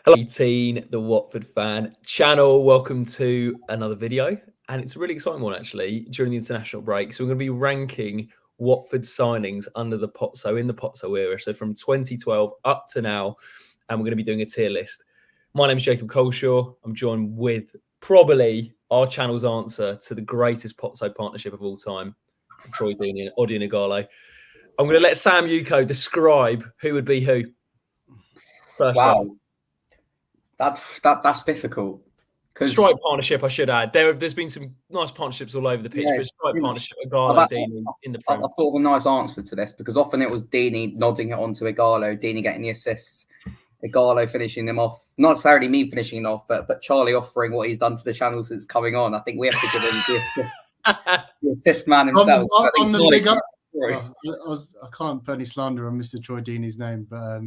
Hello, 18, the Watford fan channel. Welcome to another video. And it's a really exciting one, actually, during the international break. So we're going to be ranking Watford signings under the Pozzo, in the Pozzo era. So from 2012 up to now. And we're going to be doing a tier list. My name is Jacob Coleshaw. I'm joined with probably our channel's answer to the greatest Pozzo partnership of all time, Troy Deeney and Odi Nagalo. I'm going to let Sam Yuko describe who would be who. First wow. up. That's difficult. Strike partnership, I should add. There's been some nice partnerships all over the pitch, but strike partnership, Igalo, Deeney in the Prem. I thought of a nice answer to this because often it was Deeney nodding it onto Igalo, Deeney getting the assists, Igalo finishing them off. Not necessarily me finishing it off, but Charlie offering what he's done to the channel since coming on. I think we have to give him the assist man himself. I can't put any slander on Mr. Troy Deeney's name, but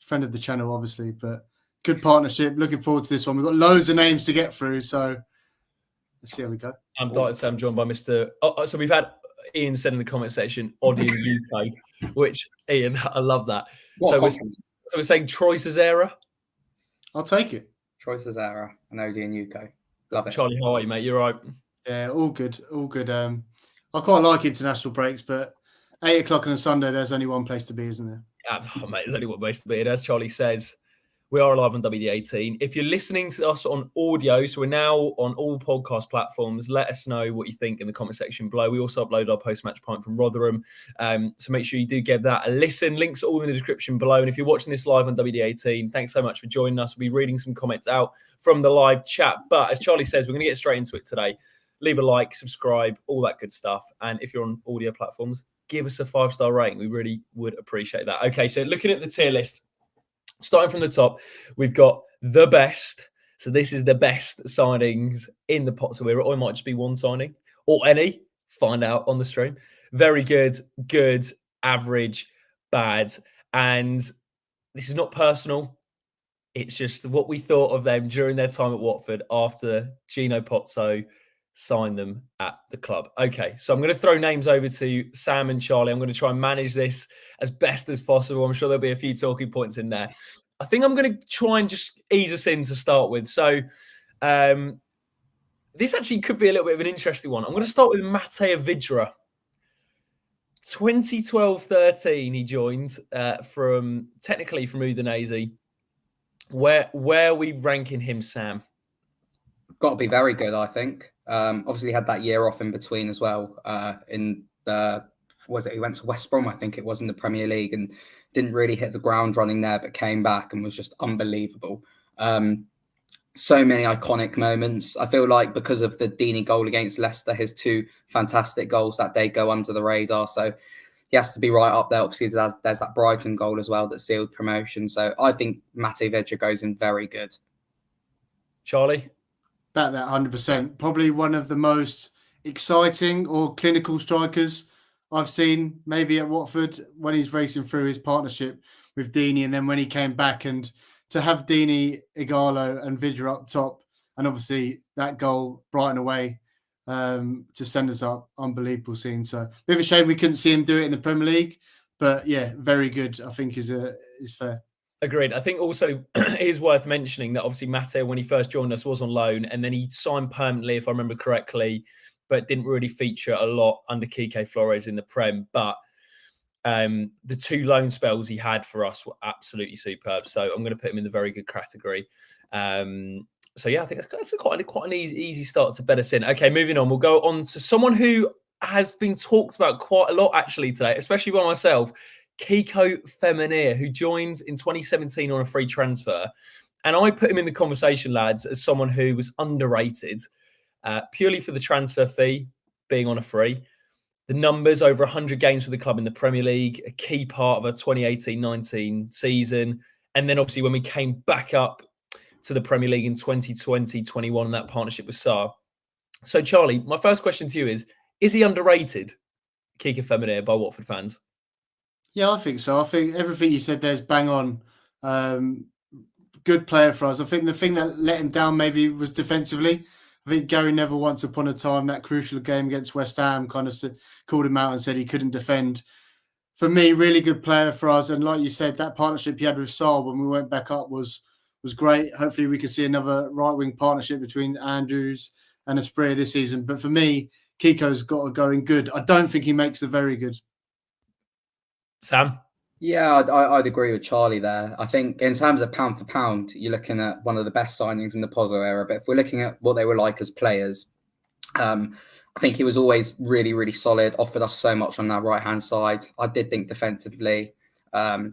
friend of the channel, obviously, but good partnership. Looking forward to this one. We've got loads of names to get through, so let's see how we go. I'm delighted to joined by Mr. So we've had Ian said in the comment section, Odi UK, which, Ian, I love that. So we're saying Troy Cesara? I'll take it. Troy Cesara and Odi in UK. Love it. Charlie, how are you, mate? You're right. Yeah, all good. All good. I quite like international breaks, but 8 o'clock on a Sunday, there's only one place to be, isn't there? Oh, mate, there's only one place to be. And as Charlie says, we are live on WD18. If you're listening to us on audio, so we're now on all podcast platforms, let us know what you think in the comment section below. We also upload our post-match pint from Rotherham. So make sure you do give that a listen. Links are all in the description below. And if you're watching this live on WD18, thanks so much for joining us. We'll be reading some comments out from the live chat. But as Charlie says, we're going to get straight into it today. Leave a like, subscribe, all that good stuff. And if you're on audio platforms, give us a 5-star rating. We really would appreciate that. Okay, so looking at the tier list, starting from the top, we've got the best. So this is the best signings in the Pozzo era, or it might just be one signing or any. Find out on the stream. Very good, good, average, bad. And this is not personal. It's just what we thought of them during their time at Watford after Gino Pozzo signed them at the club. Okay, so I'm going to throw names over to Sam and Charlie. I'm going to try and manage this as best as possible. I'm sure there'll be a few talking points in there. I think I'm going to try and just ease us in to start with. So this actually could be a little bit of an interesting one. I'm going to start with Matteo Vidra. 2012-13 he joined technically from Udinese. Where are we ranking him, Sam? Got to be very good, I think. Obviously, he had that year off in between as well. He went to West Brom, I think it was, in the Premier League, and didn't really hit the ground running there, but came back and was just unbelievable. So many iconic moments. I feel like because of the Deeney goal against Leicester, his 2 fantastic goals that day go under the radar. So he has to be right up there. Obviously, there's that Brighton goal as well that sealed promotion. So I think Matteo Vidra goes in very good. Charlie? About that 100%. Probably one of the most exciting or clinical strikers I've seen, maybe at Watford, when he's racing through his partnership with Deeney, and then when he came back, and to have Deeney, Igalo and Vidra up top, and obviously that goal Brighton away to send us up, unbelievable scene. So bit of a shame we couldn't see him do it in the Premier League, but yeah, very good, I think is fair. Agreed. I think also it is worth mentioning that obviously Matteo, when he first joined us, was on loan, and then he signed permanently, if I remember correctly, but didn't really feature a lot under Kiko Flores in the Prem. But the 2 loan spells he had for us were absolutely superb. So I'm going to put him in the very good category. So yeah, I think that's quite an easy start to bed us in. Okay, moving on. We'll go on to someone who has been talked about quite a lot actually today, especially by myself. Kiko Femenia, who joined in 2017 on a free transfer. And I put him in the conversation, lads, as someone who was underrated purely for the transfer fee being on a free. The numbers, over 100 games for the club in the Premier League, a key part of a 2018-19 season. And then obviously when we came back up to the Premier League in 2020-21 and that partnership with Sarr. So Charlie, my first question to you is he underrated, Kiko Femenia, by Watford fans? Yeah, I think so. I think everything you said there is bang on. Good player for us. I think the thing that let him down maybe was defensively. I think Gary Neville, once upon a time, that crucial game against West Ham, kind of called him out and said he couldn't defend. For me, really good player for us. And like you said, that partnership he had with Sarr when we went back up was was great. Hopefully we can see another right-wing partnership between Andrews and Asprilla this season. But for me, Kiko's got to go in good. I don't think he makes the very good. Sam? Yeah, I'd agree with Charlie there. I think in terms of pound for pound, you're looking at one of the best signings in the Pozzo era. But if we're looking at what they were like as players, I think he was always really, really solid, offered us so much on that right-hand side. I did think defensively let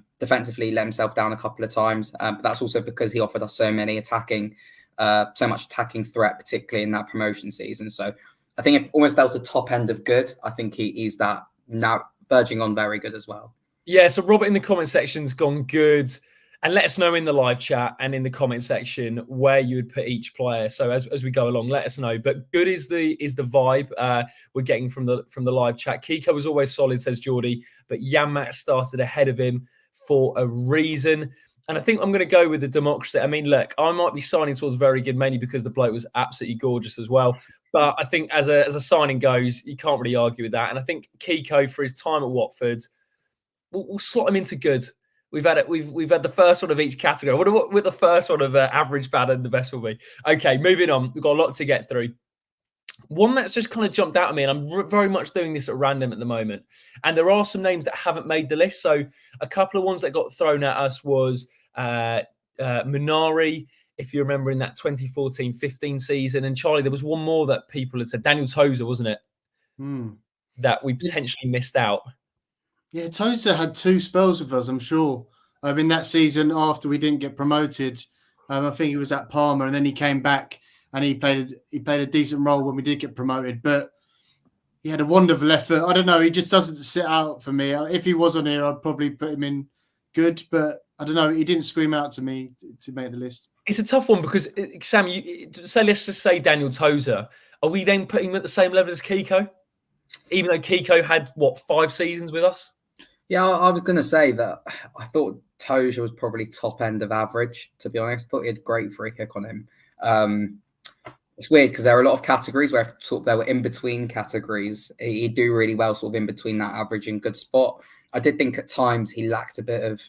himself down a couple of times. But that's also because he offered us so much attacking threat, particularly in that promotion season. So I think if almost that was the top end of good, I think he's that now verging on very good as well. Yeah, so Robert in the comment section's gone good. And let us know in the live chat and in the comment section where you would put each player. So as we go along, let us know. But good is the vibe we're getting from the live chat. Kiko was always solid, says Geordie, but Yanmat started ahead of him for a reason. And I think I'm going to go with the democracy. I mean, look, I might be signing towards very good, mainly because the bloke was absolutely gorgeous as well. But I think as a signing goes, you can't really argue with that. And I think Kiko, for his time at Watford, we'll slot him into good. We've had the first one of each category. What with the first one of average, bad, and the best will be. Okay, moving on. We've got a lot to get through. One that's just kind of jumped out at me, and I'm very much doing this at random at the moment. And there are some names that haven't made the list. So a couple of ones that got thrown at us was Minari, if you remember in that 2014-15 season. And Charlie, there was one more that people had said, Daniel Tozer, wasn't it? That we potentially missed out. Yeah, Tozer had 2 spells with us, I'm sure. In that season after we didn't get promoted, I think he was at Parma, and then he came back and he played a decent role when we did get promoted. But he had a wonderful effort. I don't know, he just doesn't sit out for me. If he was on here, I'd probably put him in good, but I don't know, he didn't scream out to me to make the list. It's a tough one because, Sam, let's just say Daniel Tozer. Are we then putting him at the same level as Kiko? Even though Kiko had, 5 seasons with us? Yeah, I was going to say that I thought Tozer was probably top end of average, to be honest. I thought he had great free kick on him. It's weird because there are a lot of categories where sort of there were in-between categories. He'd do really well sort of in between that average and good spot. I did think at times he lacked a bit of,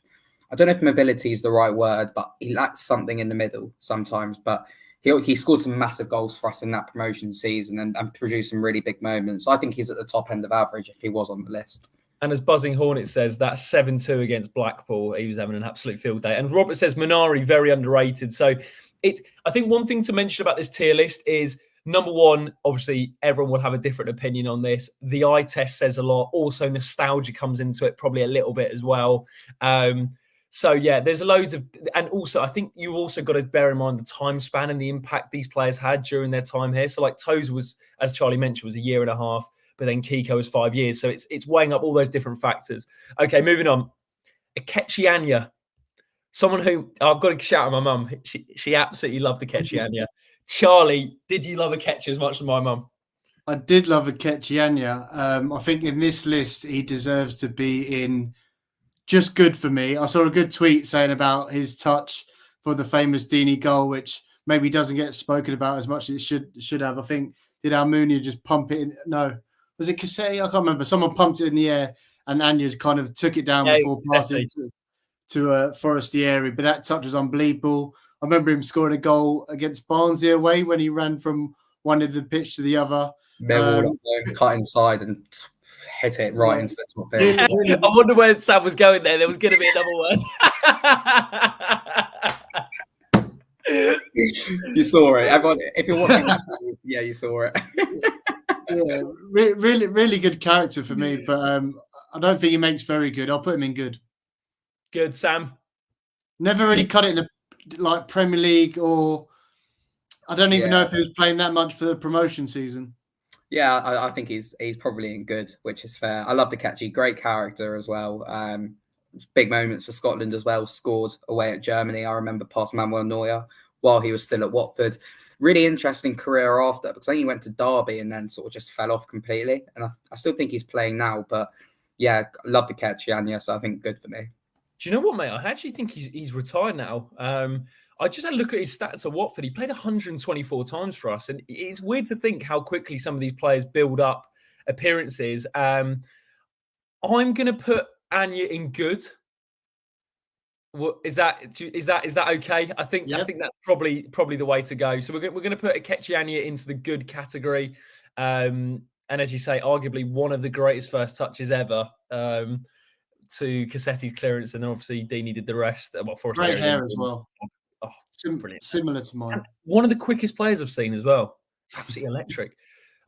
I don't know if mobility is the right word, but he lacked something in the middle sometimes. But he scored some massive goals for us in that promotion season and produced some really big moments. So I think he's at the top end of average if he was on the list. And as Buzzing Hornet says, that 7-2 against Blackpool, he was having an absolute field day. And Robert says Minari, very underrated. So I think one thing to mention about this tier list is, number one, obviously everyone will have a different opinion on this. The eye test says a lot. Also, nostalgia comes into it probably a little bit as well. So yeah, there's loads of, and also I think you also got to bear in mind the time span and the impact these players had during their time here. So like Tozer was, as Charlie mentioned, was a year and a half. But then Kiko was 5 years. So it's weighing up all those different factors. Okay, moving on. Akechianya. Someone who, I've got to shout out my mum. She absolutely loved Akechianya. Charlie, did you love Akechi as much as my mum? I did love Akechianya. I think in this list, he deserves to be in just good for me. I saw a good tweet saying about his touch for the famous Dini goal, which maybe doesn't get spoken about as much as it should have. I think, did Almunia just pump it in? No. Was it Cassetti? I can't remember. Someone pumped it in the air and Anya kind of took it down before passing to Forestieri. But that touch was unbelievable. I remember him scoring a goal against Barnsley away when he ran from one end of the pitch to the other. Cut inside and hit it right into the top bit. I wonder where Sam was going there. There was going to be another word. You saw it. Everyone, if you're watching, yeah, you saw it. Yeah, really, really good character for me, but I don't think he makes very good. I'll put him in good. Good, Sam. Never really cut it in the Premier League, or I don't even know if he was playing that much for the promotion season. Yeah, I think he's probably in good, which is fair. I love Akechi, great character as well. Big moments for Scotland as well. Scored away at Germany. I remember past Manuel Neuer while he was still at Watford. Really interesting career after, because I think he went to Derby and then sort of just fell off completely. And I still think he's playing now, but yeah, I love Akechi, so I think good for me. Do you know what, mate? I actually think he's retired now. I just had a look at his stats at Watford. He played 124 times for us. And it's weird to think how quickly some of these players build up appearances. I'm going to put Anya in good. Is that okay? I think that's probably the way to go. So we're going to put Ekechiania into the good category, and as you say, arguably one of the greatest first touches ever. To Cassetti's clearance, and then obviously Deeney did the rest. Forestieri Great hair as well. Oh, brilliant! Similar to mine. And one of the quickest players I've seen as well. Absolutely electric.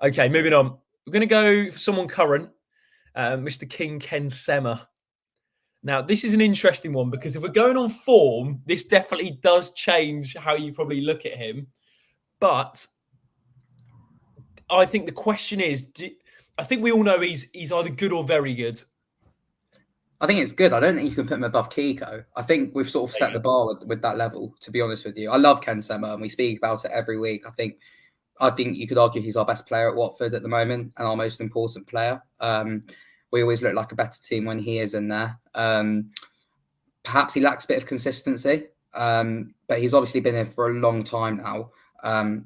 Okay, moving on. We're going to go for someone current, Mr. King Ken Sema. Now, this is an interesting one because if we're going on form, this definitely does change how you probably look at him. But I think the question is, I think we all know he's either good or very good. I think it's good. I don't think you can put him above Kiko. I think we've sort of set the bar with that level, to be honest with you. I love Ken Sema, and we speak about it every week. I think you could argue he's our best player at Watford at the moment and our most important player. We always look like a better team when he is in there. Perhaps he lacks a bit of consistency, but he's obviously been here for a long time now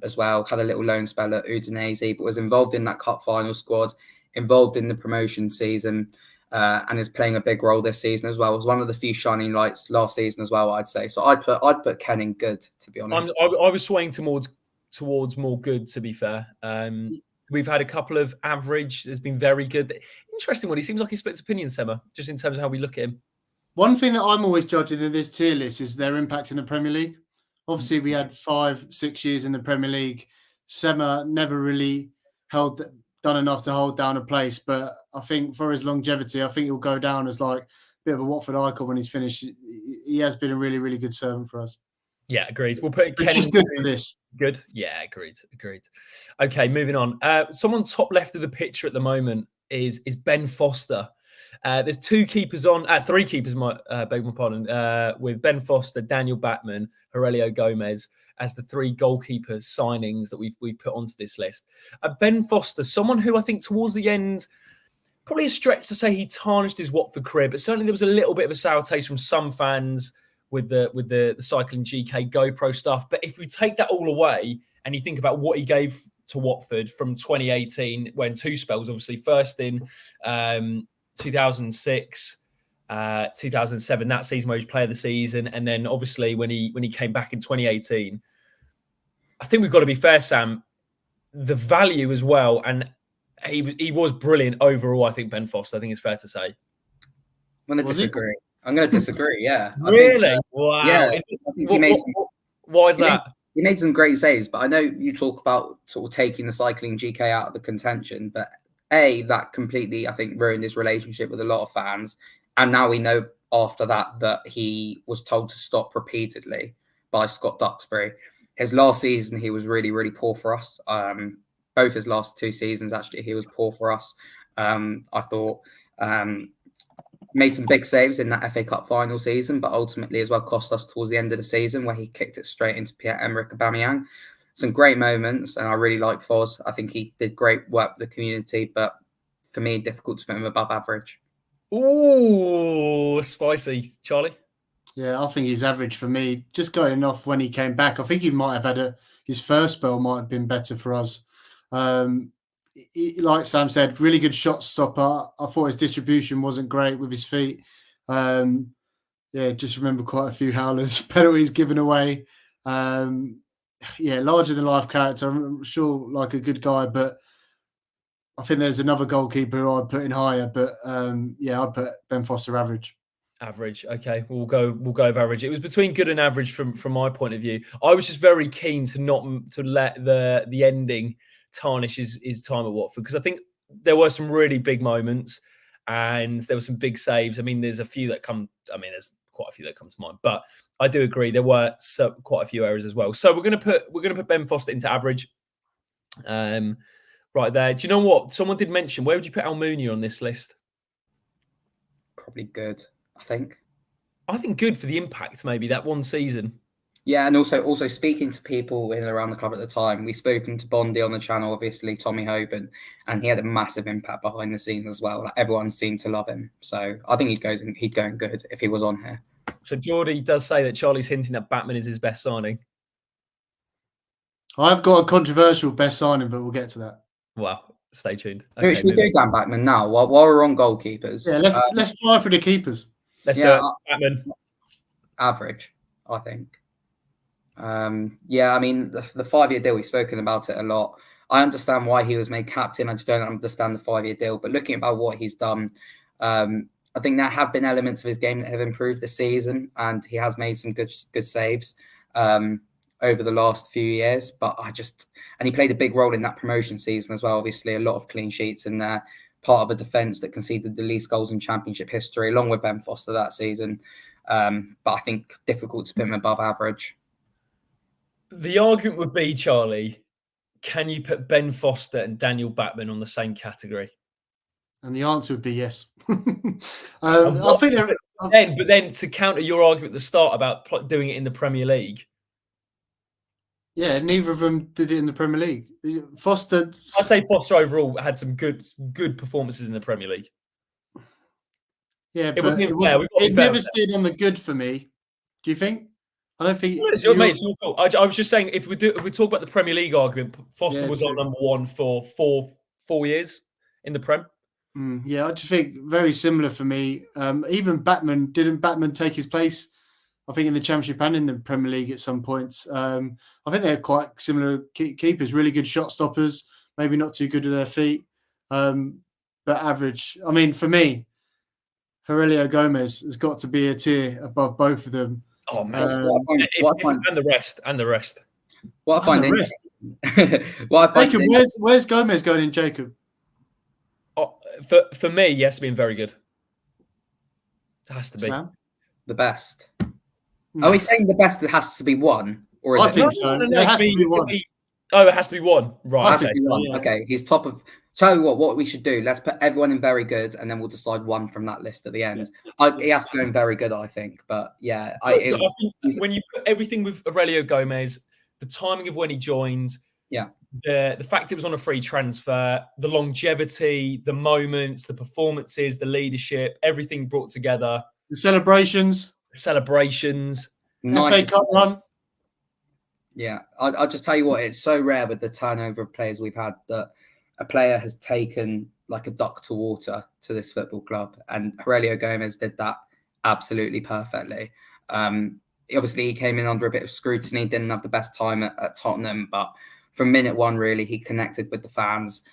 as well. Had a little loan spell at Udinese, but was involved in that cup final squad, involved in the promotion season, and is playing a big role this season as well. It was one of the few shining lights last season as well, I'd say. So I'd put Ken in good, to be honest. I was swaying towards more good, to be fair. We've had a couple of average. There's been very good. Interesting one. He seems like he splits opinions, Sema, just in terms of how we look at him. One thing that I'm always judging in this tier list is their impact in the Premier League. Obviously, we had 5-6 years in the Premier League. Sema never really done enough to hold down a place, but I think for his longevity, I think he'll go down as like a bit of a Watford icon when he's finished. He has been a really, really good servant for us. Yeah, agreed. We'll put Ken good for this. Good. Yeah, agreed. Okay, moving on. Someone top left of the picture at the moment is Ben Foster. There's three keepers, beg my pardon, with Ben Foster, Daniel Batman, Aurelio Gomez as the three goalkeeper signings that we've put onto this list. Ben Foster, someone who I think towards the end, probably a stretch to say he tarnished his Watford career, but certainly there was a little bit of a sour taste from some fans with the cycling GK GoPro stuff. But if we take that all away and you think about what he gave to Watford from 2018, when two spells, obviously first in 2006, 2007, that season where he was player of the season, and then obviously when he came back in 2018, I think we've got to be fair, Sam. The value as well, and he was brilliant overall. I think Ben Foster. I think it's fair to say. I'm going to disagree. Yeah. Really? Wow. Yeah. Why is that? He made some great saves, but I know you talk about sort of taking the cycling GK out of the contention, but that completely, I think, ruined his relationship with a lot of fans. And now we know after that he was told to stop repeatedly by Scott Duxbury. His last season, he was really, really poor for us. Both his last 2 seasons, actually, he was poor for us. I thought made some big saves in that FA Cup final season, but ultimately as well cost us towards the end of the season where he kicked it straight into Pierre-Emerick Aubameyang. Some great moments, and I really like Foz. I think he did great work for the community, but for me, difficult to put him above average. Ooh, spicy. Charlie? Yeah, I think he's average for me. Just going off when he came back, I think he might have had his first spell might have been better for us. Like Sam said, really good shot stopper. I thought his distribution wasn't great with his feet. Just remember quite a few howlers, penalties given away. Larger than life character. I'm sure like a good guy, but I think there's another goalkeeper who I'd put in higher. But I'd put Ben Foster average. Average. Okay, we'll go with average. It was between good and average from my point of view. I was just very keen to let the ending tarnish his time at Watford, because I think there were some really big moments and there were some big saves. I mean, there's quite a few that come to mind, but I do agree there were quite a few errors as well. So we're gonna put Ben Foster into average. Right there. Do you know what? Someone did mention, where would you put Almunia on this list? Probably good, I think. I think good for the impact, maybe that one season. Yeah, and also speaking to people in and around the club at the time, we've spoken to Bondi on the channel, obviously, Tommy Hoban, and he had a massive impact behind the scenes as well. Like, everyone seemed to love him. So I think he'd go in good if he was on here. So Geordie does say that Charlie's hinting that Batman is his best signing. I've got a controversial best signing, but we'll get to that. Well, stay tuned. Okay, should we do Dan Batman now while we're on goalkeepers? Yeah, let's fly for the keepers. Let's do it. Batman. average, I think. Yeah, I mean, the 5-year deal, we've spoken about it a lot. I understand why he was made captain. I just don't understand the 5-year deal. But looking about what he's done, I think there have been elements of his game that have improved this season, and he has made some good saves over the last few years. But and he played a big role in that promotion season as well. Obviously, a lot of clean sheets in there. Part of a defence that conceded the least goals in Championship history, along with Ben Foster that season. But I think difficult to put him above average. The argument would be, Charlie, can you put Ben Foster and Daniel Batman on the same category? And the answer would be yes. I think but then to counter your argument at the start about doing it in the Premier League. Yeah, neither of them did it in the Premier League. Foster, I'd say Foster overall had some good performances in the Premier League. Yeah, but it never stayed on the good for me. Do you think? I don't think. Well, it's your call. I was just saying, if we talk about the Premier League argument, Foster was on number one for four years in the Prem. Yeah, I just think very similar for me. Even Batman, didn't Batman take his place? I think in the Championship and in the Premier League at some points. I think they're quite similar keepers, really good shot stoppers, maybe not too good with their feet, but average. I mean, for me, Aurelio Gomez has got to be a tier above both of them. Oh man, and the rest. What I find interesting. Where's Gomez going in, Jacob? For me, he has to be very good. It has to be the best. No. Are we saying the best that has to be one, or is I think so? No, it has to be one. It has to be one, right? Okay, okay. He's top of. Tell you what we should do. Let's put everyone in very good, and then we'll decide one from that list at the end. He has to go in very good, I think. But yeah, I think when you put everything with Aurelio Gomez, the timing of when he joined, the fact it was on a free transfer, the longevity, the moments, the performances, the leadership, everything brought together. The celebrations. Nice. FA Cup run. Yeah, I'll just tell you what, it's so rare with the turnover of players we've had that a player has taken like a duck to water to this football club. And Aurelio Gomez did that absolutely perfectly. Obviously, he came in under a bit of scrutiny, didn't have the best time at Tottenham, but from minute one, really, he connected with the fans.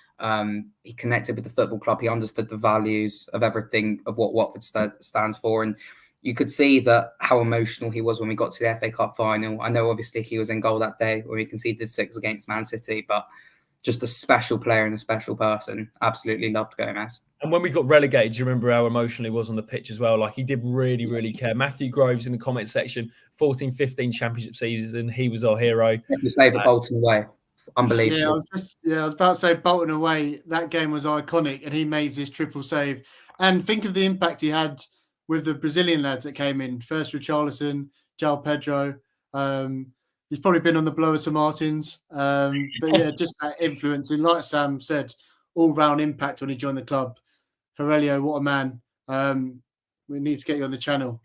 He connected with the football club. He understood the values of everything of what Watford stands for. And you could see that how emotional he was when we got to the FA Cup final. I know, obviously, he was in goal that day when we conceded 6 against Man City, but just a special player and a special person. Absolutely loved Gomez. And when we got relegated, do you remember how emotional he was on the pitch as well? Like, he did really, really care. Matthew Groves in the comment section, 14-15 Championship season, he was our hero. You save Bolton away. Unbelievable. Yeah, I was about to say Bolton away. That game was iconic, and he made this triple save. And think of the impact he had with the Brazilian lads that came in. First Richarlison, João Pedro. He's probably been on the blower to Martins. But yeah, just that influence. And like Sam said, all-round impact when he joined the club. Aurelio, what a man. We need to get you on the channel.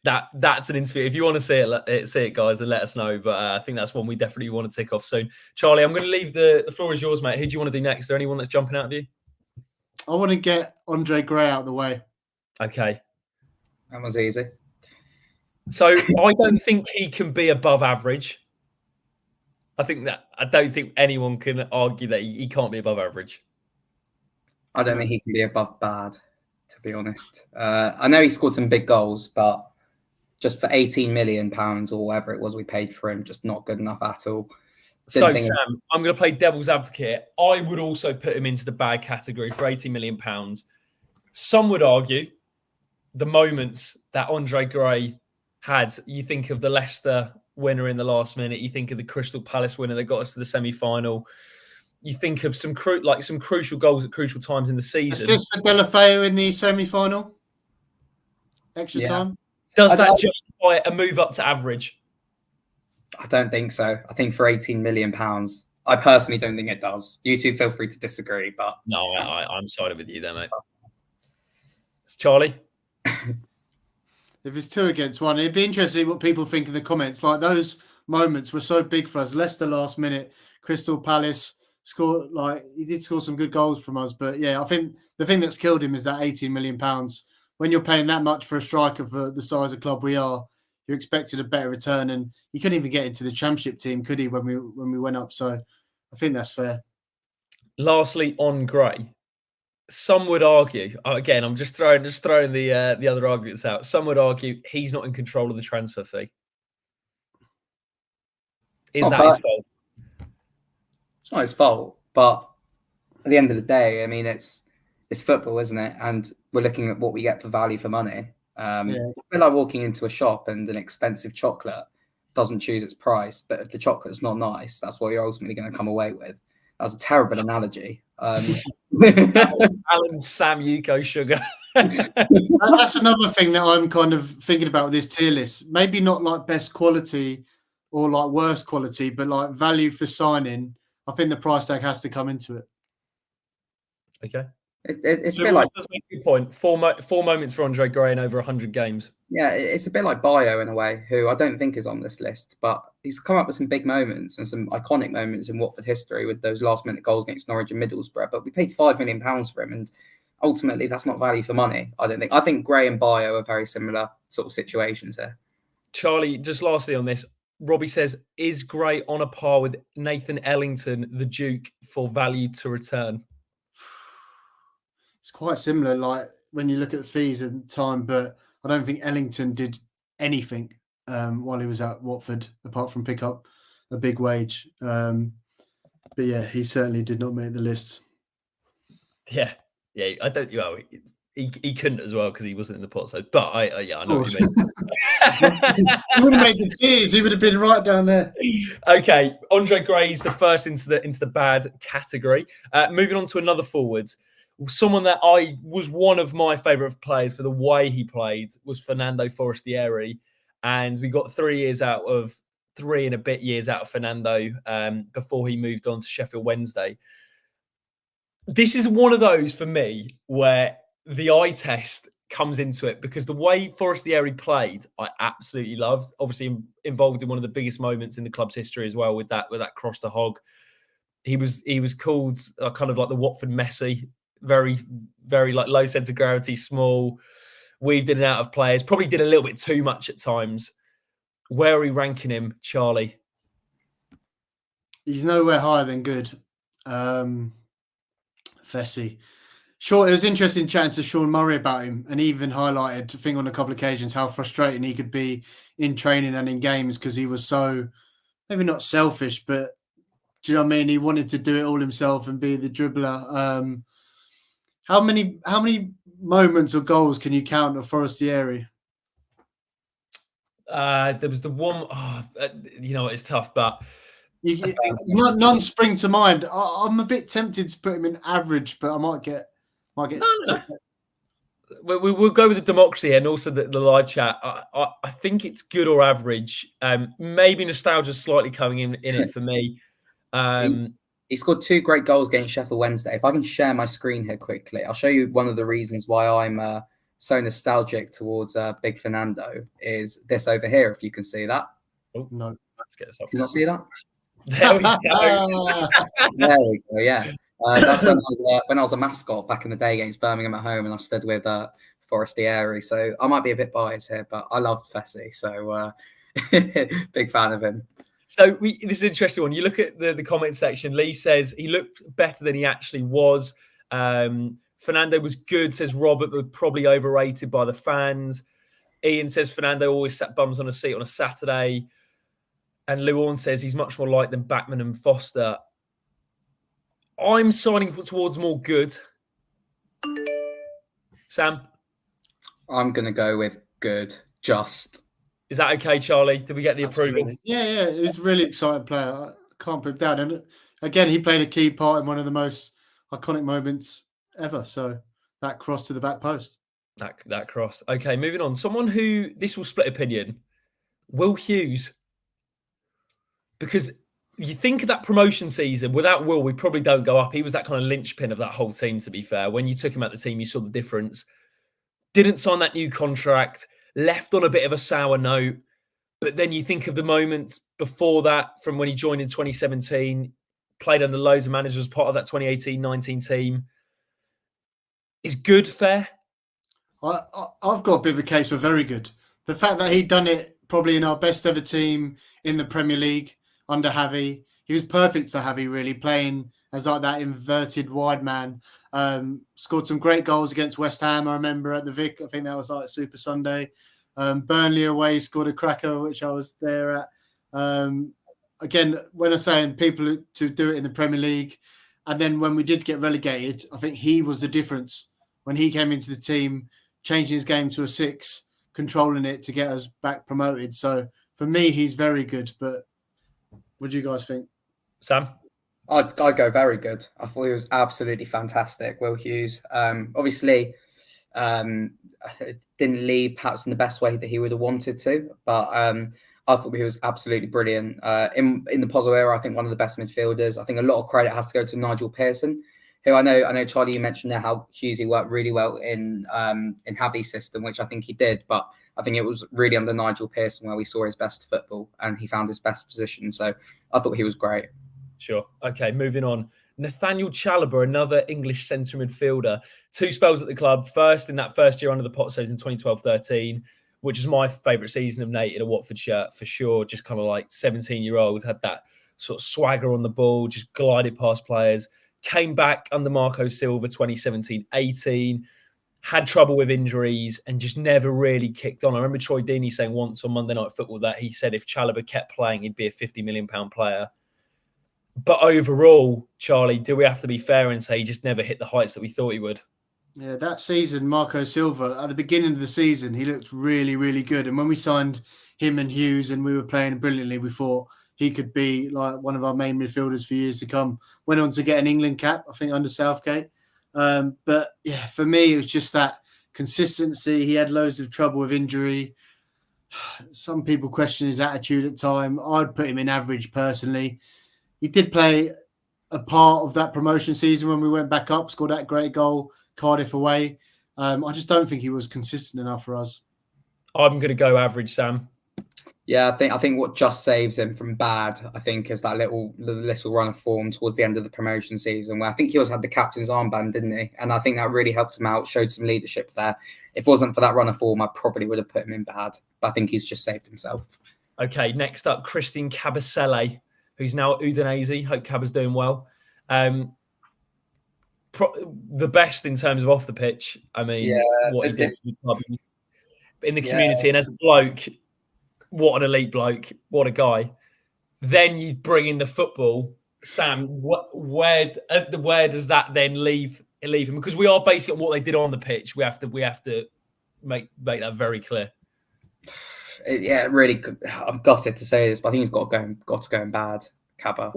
That's an interview. If you want to see it, guys, then let us know. But I think that's one we definitely want to tick off soon. Charlie, I'm going to leave the floor is yours, mate. Who do you want to do next? Is there anyone that's jumping out of you? I want to get Andre Gray out of the way. Okay. That was easy. So I don't think he can be above average. I don't think anyone can argue that he can't be above average. I don't think he can be above bad, to be honest. I know he scored some big goals, but just for £18 million or whatever it was we paid for him, just not good enough at all. Sam, I'm going to play devil's advocate. I would also put him into the bad category for £18 million. Some would argue the moments that Andre Gray had, you think of the Leicester winner in the last minute, you think of the Crystal Palace winner that got us to the semi-final, you think of some crucial goals at crucial times in the season. Assist for Delafeu in the semi-final? Extra time? Does that justify a move up to average? I don't think so. I think for £18 million, I personally don't think it does. You two feel free to disagree, but... No, I'm siding with you there, mate. It's Charlie? If it's 2 against 1, it'd be interesting what people think in the comments. Like, those moments were so big for us. Leicester last minute, Crystal Palace scored, he did score some good goals from us. But yeah, I think the thing that's killed him is that £18 million. When you're paying that much for a striker for the size of club we are, you expected a better return, and he couldn't even get into the Championship team, could he? When we went up, so I think that's fair. Lastly, on Gray, some would argue. Again, I'm just throwing the other arguments out. Some would argue he's not in control of the transfer fee. Is that his fault? It's not his fault, but at the end of the day, I mean, it's football, isn't it? And we're looking at what we get for value for money. It's a bit like walking into a shop and an expensive chocolate doesn't choose its price, but if the chocolate's not nice, that's what you're ultimately going to come away with. That was a terrible analogy. Alan Sam Yuko Sugar. That's another thing that I'm kind of thinking about with this tier list. Maybe not like best quality or like worst quality, but like value for signing. I think the price tag has to come into it. Okay. It's a bit like a good point. Four moments for Andre Gray in over 100 games. Yeah, it's a bit like Bio in a way, who I don't think is on this list, but he's come up with some big moments and some iconic moments in Watford history with those last-minute goals against Norwich and Middlesbrough. But we paid £5 million for him, and ultimately that's not value for money. I don't think. I think Gray and Bio are very similar sort of situations here. Charlie, just lastly on this, Robbie says, is Gray on a par with Nathan Ellington, the Duke, for value to return? It's quite similar, like when you look at the fees and time, but I don't think Ellington did anything while he was at Watford, apart from pick up a big wage. But yeah, he certainly did not make the list. Yeah, I don't. Well, he couldn't as well because he wasn't in the pot. So, but I know what you mean. He wouldn't have made the tiers. He would have been right down there. Okay, Andre Gray's the first into the bad category. Moving on to another forwards. Someone that I was one of my favourite players for the way he played was Fernando Forestieri. And we got 3 and a bit years out of Fernando before he moved on to Sheffield Wednesday. This is one of those for me where the eye test comes into it because the way Forestieri played, I absolutely loved. Obviously involved in one of the biggest moments in the club's history as well with that cross to Hogg. He was called kind of like the Watford Messi. Very, very like low centre of gravity, small, weaved in and out of players. Probably did a little bit too much at times. Where are we ranking him, Charlie? He's nowhere higher than good. Fessy. Sure, it was interesting chatting to Sean Murray about him, and he even highlighted, I think on a couple of occasions, how frustrating he could be in training and in games because he was so, maybe not selfish, but do you know what I mean? He wanted to do it all himself and be the dribbler. How many moments or goals can you count of Forestieri? There was the one. It's tough, but none spring to mind. I'm a bit tempted to put him in average, but I might get. No. We'll go with the democracy and also the live chat. I think it's good or average. Maybe nostalgia's slightly coming in it for me. He scored 2 great goals against Sheffield Wednesday. If I can share my screen here quickly, I'll show you one of the reasons why I'm so nostalgic towards Big Fernando is this over here, if you can see that. Oh, no. Let's get this up. Can you not see that? There we go. There we go, yeah. That's when I was a mascot back in the day against Birmingham at home and I stood with Forestieri. So I might be a bit biased here, but I loved Fessy. So big fan of him. So this is an interesting one. You look at the comment section. Lee says he looked better than he actually was. Fernando was good, says Robert, but probably overrated by the fans. Ian says Fernando always sat bums on a seat on a Saturday. And Luan says he's much more liked than Backman and Foster. I'm signing towards more good. Sam? I'm going to go with good, just. Is that okay, Charlie? Did we get the approval? Yeah. He's a really exciting player. I can't put him down. And again, he played a key part in one of the most iconic moments ever. So that cross to the back post. That cross. Okay, moving on. Someone who, this will split opinion, Will Hughes. Because you think of that promotion season, without Will, we probably don't go up. He was that kind of linchpin of that whole team, to be fair. When you took him out the team, you saw the difference. Didn't sign that new contract. Left on a bit of a sour note, but then you think of the moments before that from when he joined in 2017, played under loads of managers, part of that 2018-19 team. Is good fair? I've got a bit of a case for very good. The fact that he'd done it probably in our best ever team in the Premier League under Javi. He was perfect for Javi, really, playing as like that inverted wide man. Scored some great goals against West Ham, I remember, at the Vic. I think that was like Super Sunday. Burnley away, scored a cracker, which I was there at. Again, when I'm saying people to do it in the Premier League, and then when we did get relegated, I think he was the difference. When he came into the team, changing his game to a 6, controlling it to get us back promoted. So for me, he's very good. But what do you guys think? Sam? I'd go very good. I thought he was absolutely fantastic, Will Hughes. Obviously, didn't leave perhaps in the best way that he would have wanted to, but I thought he was absolutely brilliant. In the Pozzo era, I think one of the best midfielders. I think a lot of credit has to go to Nigel Pearson, who I know Charlie, you mentioned there how Hughesy worked really well in Javi's system, which I think he did, but I think it was really under Nigel Pearson where we saw his best football and he found his best position. So I thought he was great. Sure. Okay, moving on. Nathaniel Chalobah, another English centre midfielder. 2 spells at the club. First in that first year under the Pozzo in 2012-13, which is my favourite season of Nate in a Watford shirt for sure. Just kind of like 17-year-old, had that sort of swagger on the ball, just glided past players. Came back under Marco Silva 2017-18, had trouble with injuries and just never really kicked on. I remember Troy Deeney saying once on Monday Night Football that he said if Chalobah kept playing, he'd be a £50 million player. But overall, Charlie, do we have to be fair and say he just never hit the heights that we thought he would? Yeah, that season, Marco Silva, at the beginning of the season, he looked really, really good. And when we signed him and Hughes and we were playing brilliantly, we thought he could be like one of our main midfielders for years to come. Went on to get an England cap, I think, under Southgate. But yeah, for me, it was just that consistency. He had loads of trouble with injury. Some people question his attitude at time. I'd put him in average personally. He did play a part of that promotion season when we went back up, scored that great goal, Cardiff away. I just don't think he was consistent enough for us. I'm going to go average, Sam. Yeah, I think what just saves him from bad, I think, is that little run of form towards the end of the promotion season, where I think he also had the captain's armband, didn't he? And I think that really helped him out, showed some leadership there. If it wasn't for that run of form, I probably would have put him in bad. But I think he's just saved himself. Okay, next up, Christian Kabasele, who's now at Udinese. Hope Caba's doing well. The best in terms of off the pitch. I mean, what he did in the community, and as a bloke, what an elite bloke, what a guy. Then you bring in the football, Sam. Where does that then leave him? Because we are basing on what they did on the pitch. We have to make that very clear. Yeah, really. I'm gutted to say this, but I think he's got to go in bad. Kaba.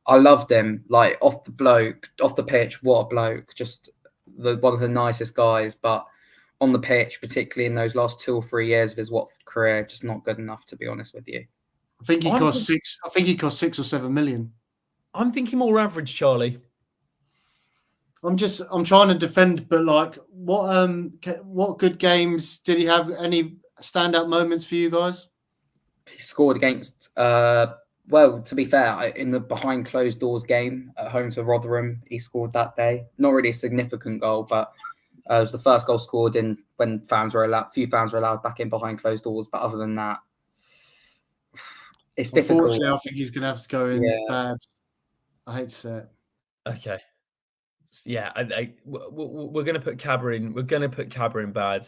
I loved him. Like off the pitch, what a bloke! Just one of the nicest guys. But on the pitch, particularly in those last 2 or 3 years of his Watford career, just not good enough, to be honest with you. I think he cost 6. I think he cost 6 or 7 million. I'm thinking more average, Charlie. I'm trying to defend, but like, what good games did he have? Any standout moments for you guys? He scored against. Well, to be fair, in the behind closed doors game at home to Rotherham, he scored that day. Not really a significant goal, but it was the first goal scored in when few fans were allowed back in behind closed doors. But other than that, it's difficult. Unfortunately, I think he's going to have to go in bad. I hate to say it. Okay. Yeah, we're going to put Kaba in. We're going to put Kaba in bad.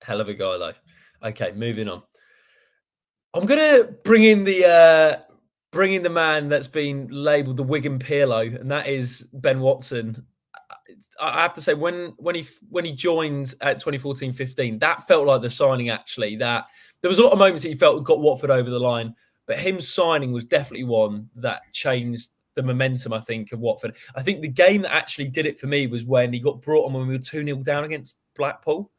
Hell of a guy, though. Okay, moving on. I'm going to bring in the man that's been labelled the Wigan Pirlo, and that is Ben Watson. I have to say, when he joined at 2014-15, that felt like the signing, actually. That there was a lot of moments that he felt got Watford over the line, but him signing was definitely one that changed the momentum, I think, of Watford. I think the game that actually did it for me was when he got brought on when we were 2-0 down against Blackpool,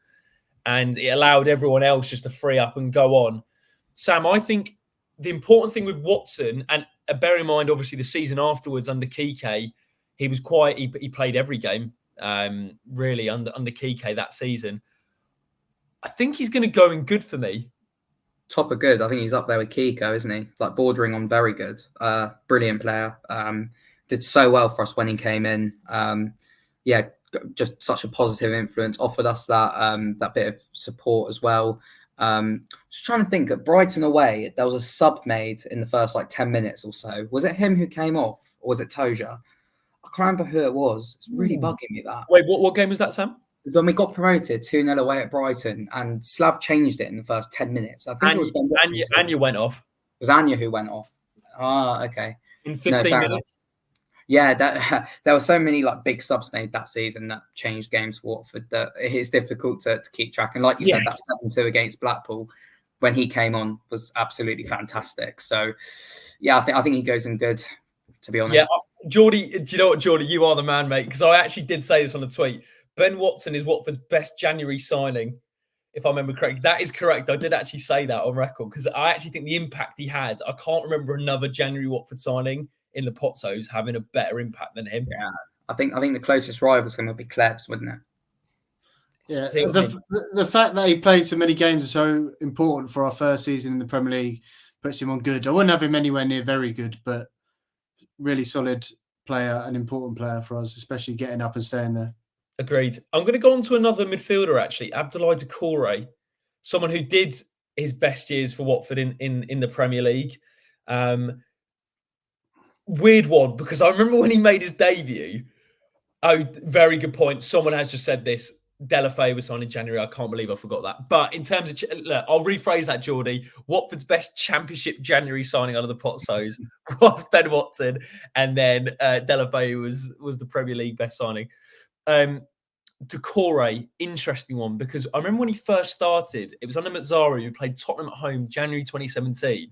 and it allowed everyone else just to free up and go on. Sam, I think the important thing with Watson, and bear in mind, obviously, the season afterwards under Kike, he was he played every game, really, under Kike that season. I think he's going to go in good for me. Top of good. I think he's up there with Kiko, isn't he? Like bordering on very good. Brilliant player. Did so well for us when he came in. Just such a positive influence. Offered us that bit of support as well. Just trying to think, at Brighton away, there was a sub made in the first 10 minutes or so. Was it him who came off, or was it Toja? I can't remember who it was. It's really bugging me, that. Wait, what game was that, Sam? When we got promoted 2-0 away at Brighton, and Slav changed it in the first 10 minutes. I think it was Ben Watson. Anya went off. It was Anya who went off. Ah, okay. In 15 minutes. Yeah, there were so many big subs made that season that changed games for Watford that it's difficult to keep track. And like you said, that 7-2 against Blackpool when he came on was absolutely fantastic. So yeah, I think he goes in good, to be honest. Yeah, Geordie, do you know what, Geordie? You are the man, mate. Because I actually did say this on a tweet. Ben Watson is Watford's best January signing, if I remember correctly. That is correct. I did actually say that on record because I actually think the impact he had, I can't remember another January Watford signing in the Pozzos having a better impact than him. Yeah, I think the closest rival's going to be Klebs, wouldn't it? Yeah, the fact that he played so many games is so important for our first season in the Premier League. Puts him on good. I wouldn't have him anywhere near very good, but really solid player, an important player for us, especially getting up and staying there. Agreed. I'm going to go on to another midfielder, actually, Abdoulaye Doucoure, someone who did his best years for Watford in the Premier League. Weird one, because I remember when he made his debut. Oh, very good point. Someone has just said this. Delafay was signed in January. I can't believe I forgot that. But in terms of, look, I'll rephrase that, Geordie. Watford's best Championship January signing under the Pozzos was Ben Watson, and then Delafay was the Premier League best signing. Doucoure, interesting one, because I remember when he first started, it was under Mazzara, who played Tottenham at home January 2017,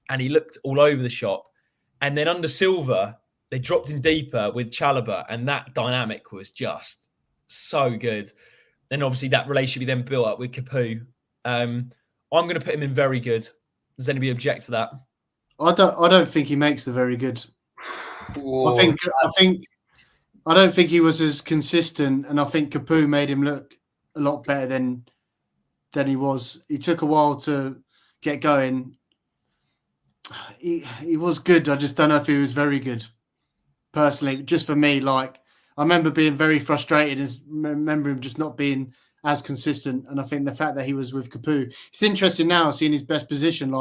and he looked all over the shop. And then under Silva, they dropped him deeper with Chalobah, and that dynamic was just so good. Then obviously that relationship he then built up with Capoue. I'm going to put him in very good. Does anybody object to that? I don't think he makes the very good. Ooh, I don't think he was as consistent, and I think Capoue made him look a lot better than he was. He took a while to get going. He was good. I just don't know if he was very good. Personally, just for me, I remember being very frustrated and remember him just not being as consistent. And I think the fact that he was with Capoue, it's interesting now seeing his best position,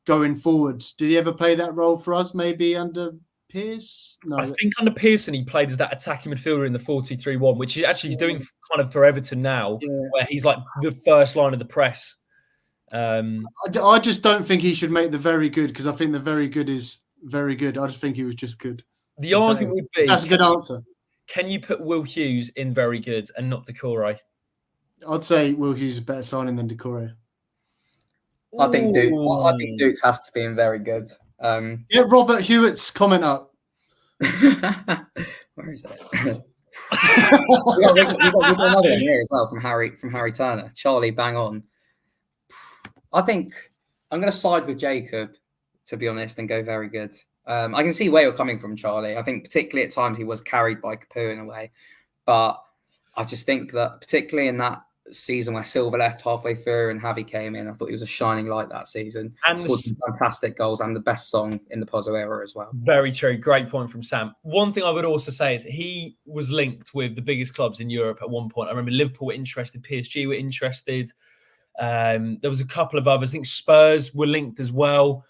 going forwards. Did he ever play that role for us? Maybe under Pearce? No, I think under Pearson he played as that attacking midfielder in the 4-2-3-1, which he actually is doing kind of for Everton now, where he's like the first line of the press. I just don't think he should make the very good, because I think the very good is very good. I just think he was just good. The argument would be, that's a good answer. Can you put Will Hughes in very good and not Doucoure? I'd say Will Hughes is a better signing than Doucoure. I think Dukes has to be in very good. Get Robert Hewitt's comment up. Where is it? we've got another one here as well from Harry Turner. Charlie, bang on. I think I'm going to side with Jacob, to be honest, and go very good. I can see where you're coming from, Charlie. I think particularly at times he was carried by Capoue in a way. But I just think that particularly in that season where Silva left halfway through and Javi came in, I thought he was a shining light that season. And scored some fantastic goals and the best song in the Pozzo era as well. Very true. Great point from Sam. One thing I would also say is he was linked with the biggest clubs in Europe at one point. I remember Liverpool were interested, PSG were interested. There was a couple of others. I think Spurs were linked as well.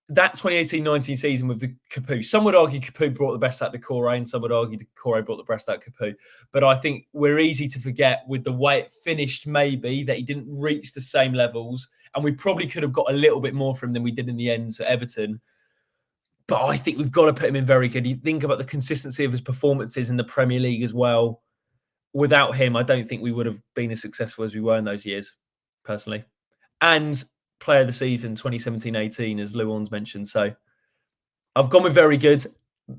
That 2018-19 season with the Capoue, some would argue Capoue brought the best out of Doucoure, and some would argue Doucoure brought the best out of Capoue. But I think we're easy to forget with the way it finished, maybe, that he didn't reach the same levels. And we probably could have got a little bit more from him than we did in the end at Everton. But I think we've got to put him in very good. You think about the consistency of his performances in the Premier League as well. Without him, I don't think we would have been as successful as we were in those years, personally. And player of the season 2017-18, as Luan's mentioned. So I've gone with very good.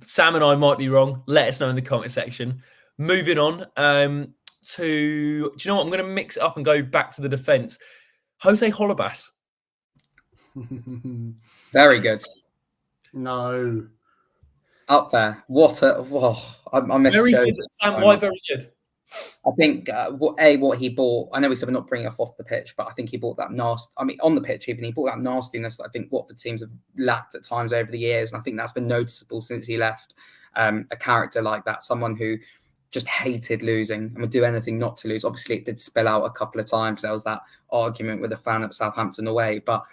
Sam and I might be wrong. Let us know in the comment section. Moving on to, do you know what? I'm going to mix it up and go back to the defence. Jose Holebas. Very good. No. Up there. I missed very Joe. Good. Sam, why very good? I think what he brought. I know we said we're not bringing off the pitch, but I think he brought that on the pitch even. He brought that nastiness that I think Watford teams have lacked at times over the years, and I think that's been noticeable since he left. A character like that, someone who just hated losing and would do anything not to lose. Obviously, it did spill out a couple of times. There was that argument with a fan at Southampton away. But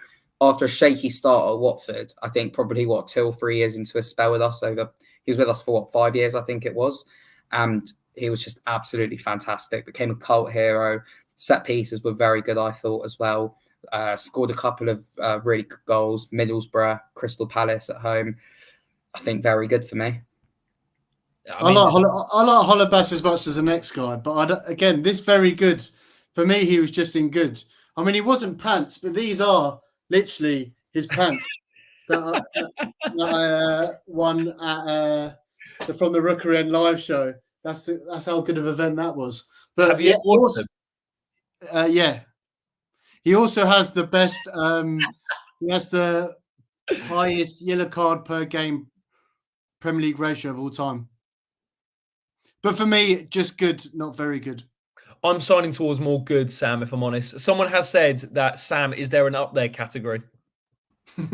after a shaky start at Watford, I think probably 2 or 3 years into a spell with us he was with us for 5 years, I think it was. And he was just absolutely fantastic. Became a cult hero. Set pieces were very good, I thought, as well. Scored a couple of really good goals. Middlesbrough, Crystal Palace at home. I think very good for me. I like Holebas as much as the next guy, but again, this very good. For me, he was just in good. I mean, he wasn't pants, but these are literally his pants that I won at from the Rookery End live show. That's how good of an event that was. But yeah, he also has the best. He has the highest yellow card per game Premier League ratio of all time. But for me, just good, not very good. I'm signing towards more good, Sam, if I'm honest. Someone has said that, Sam, is there an up there category? To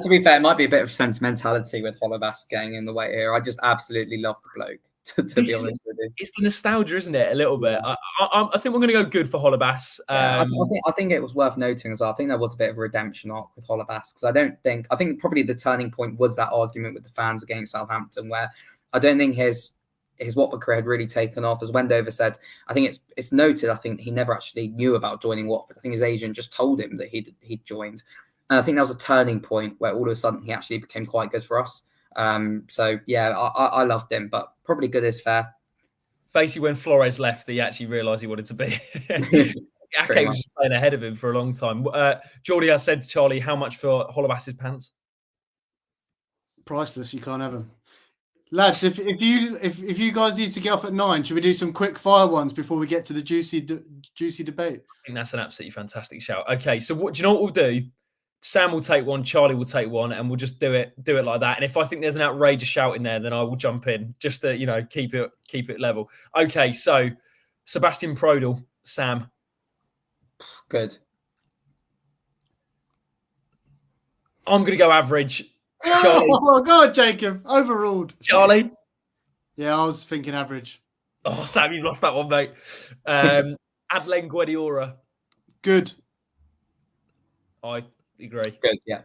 be fair, it might be a bit of sentimentality with Holebas getting in the way here. I just absolutely love the bloke, to be honest with you. It's the nostalgia, isn't it? A little bit. Yeah. I think we're going to go good for Holebas. I think it was worth noting as well. I think there was a bit of a redemption arc with Holebas because I think probably the turning point was that argument with the fans against Southampton, where I don't think his Watford career had really taken off. As Wendover said, I think it's noted. I think he never actually knew about joining Watford. I think his agent just told him that he'd joined, and I think that was a turning point where all of a sudden he actually became quite good for us. So yeah, I loved him, but probably good is fair. Basically, when Flores left, he actually realised he wanted to be. Ake was just playing ahead of him for a long time. Geordie has said to Charlie, how much for Holebas's pants? Priceless. You can't have them. Lads, if you guys need to get off at 9, should we do some quick fire ones before we get to the juicy debate? I think that's an absolutely fantastic shout. Okay, so do you know what we'll do? Sam will take one, Charlie will take one, and we'll just do it like that. And if I think there's an outrageous shout in there, then I will jump in just to keep it level. Okay, so Sebastian Prodel, Sam. Good. I'm going to go average. Charlie. Oh God, Jacob, overruled. Charlie. Yeah, I was thinking average. Oh, Sam, you've lost that one, mate. Adlen Guediora. Good. I agree. Good, yeah.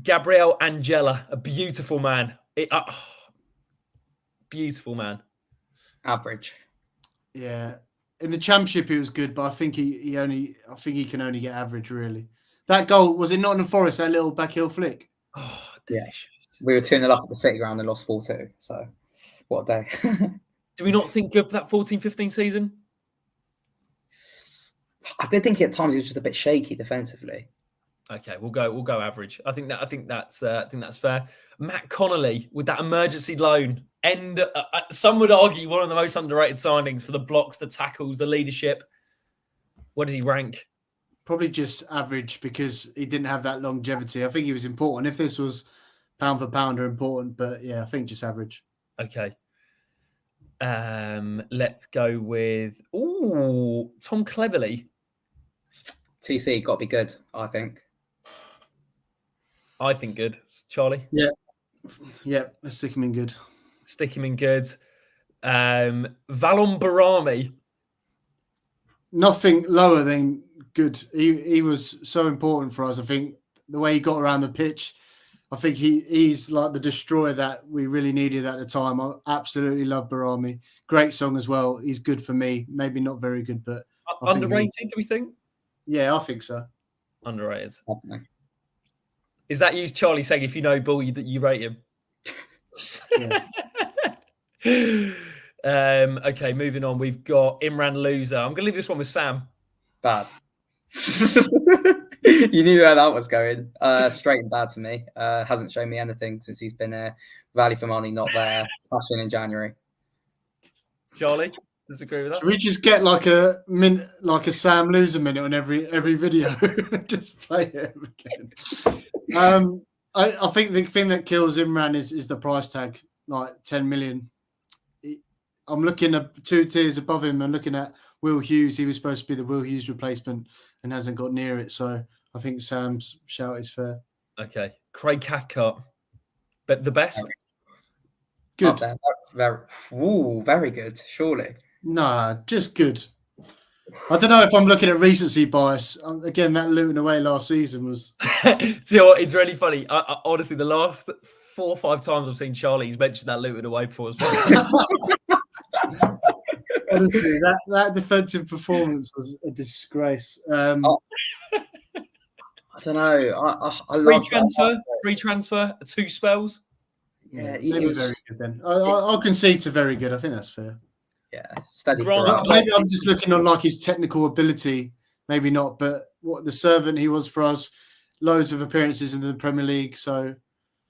Gabriel Angela, a beautiful man. Beautiful man. Average. Yeah. In the Championship, he was good, but I think he can only get average, really. That goal, was it Nottingham Forest, that little backheel flick? Oh, delicious. Yeah. We were 2-0 up at the City Ground and lost 4-2. So, what a day. Do we not think of that 14-15 season? I did think at times he was just a bit shaky defensively. Okay, we'll go average. I think that's fair. Matt Connolly with that emergency loan. Some would argue one of the most underrated signings for the blocks, the tackles, the leadership. Where does he rank? Probably just average because he didn't have that longevity. I think he was important. If this was pound for pound, important, but yeah, I think just average. Okay. Let's go with Tom Cleverley. TC got to be good, I think. I think good. Charlie? Yeah. Let's stick him in good. Valon Barami. Nothing lower than good. He was so important for us. I think the way he got around the pitch, I think he's like the destroyer that we really needed at the time. I absolutely love Barami. Great song as well. He's good for me. Maybe not very good, but underrated, do we think? Yeah, I think so. Underrated. Definitely. Is that you, Charlie, saying if you know Bull, you rate him? Yeah. Okay, moving on. We've got Imran Loser. I'm going to leave this one with Sam. Bad. You knew where that was going. Straight and bad for me. Hasn't shown me anything since he's been here. Value for money, not there. Passing in January. Charlie, disagree with that? Should we just get like a Sam Loser minute on every video? Just play it again. I think the thing that kills Imran is the price tag, like 10 million. I'm looking at 2 tiers above him and looking at Will Hughes. He was supposed to be the Will Hughes replacement and hasn't got near it. So I think Sam's shout is fair. Okay. Craig Cathcart. but the best. Good. Up there. Very good, surely. Nah, just good. I don't know if I'm looking at recency bias. Again, that Luton away last season was. See what? It's really funny. I, honestly, the last 4 or 5 times I've seen Charlie, he's mentioned that Luton away before as well. Honestly, that defensive performance was a disgrace. I don't know. I love free transfer, 2 spells. Yeah, maybe very good then. I'll concede to very good. I think that's fair. Yeah, steady. Maybe I'm just looking on like his technical ability. Maybe not, but what the servant he was for us. Loads of appearances in the Premier League. So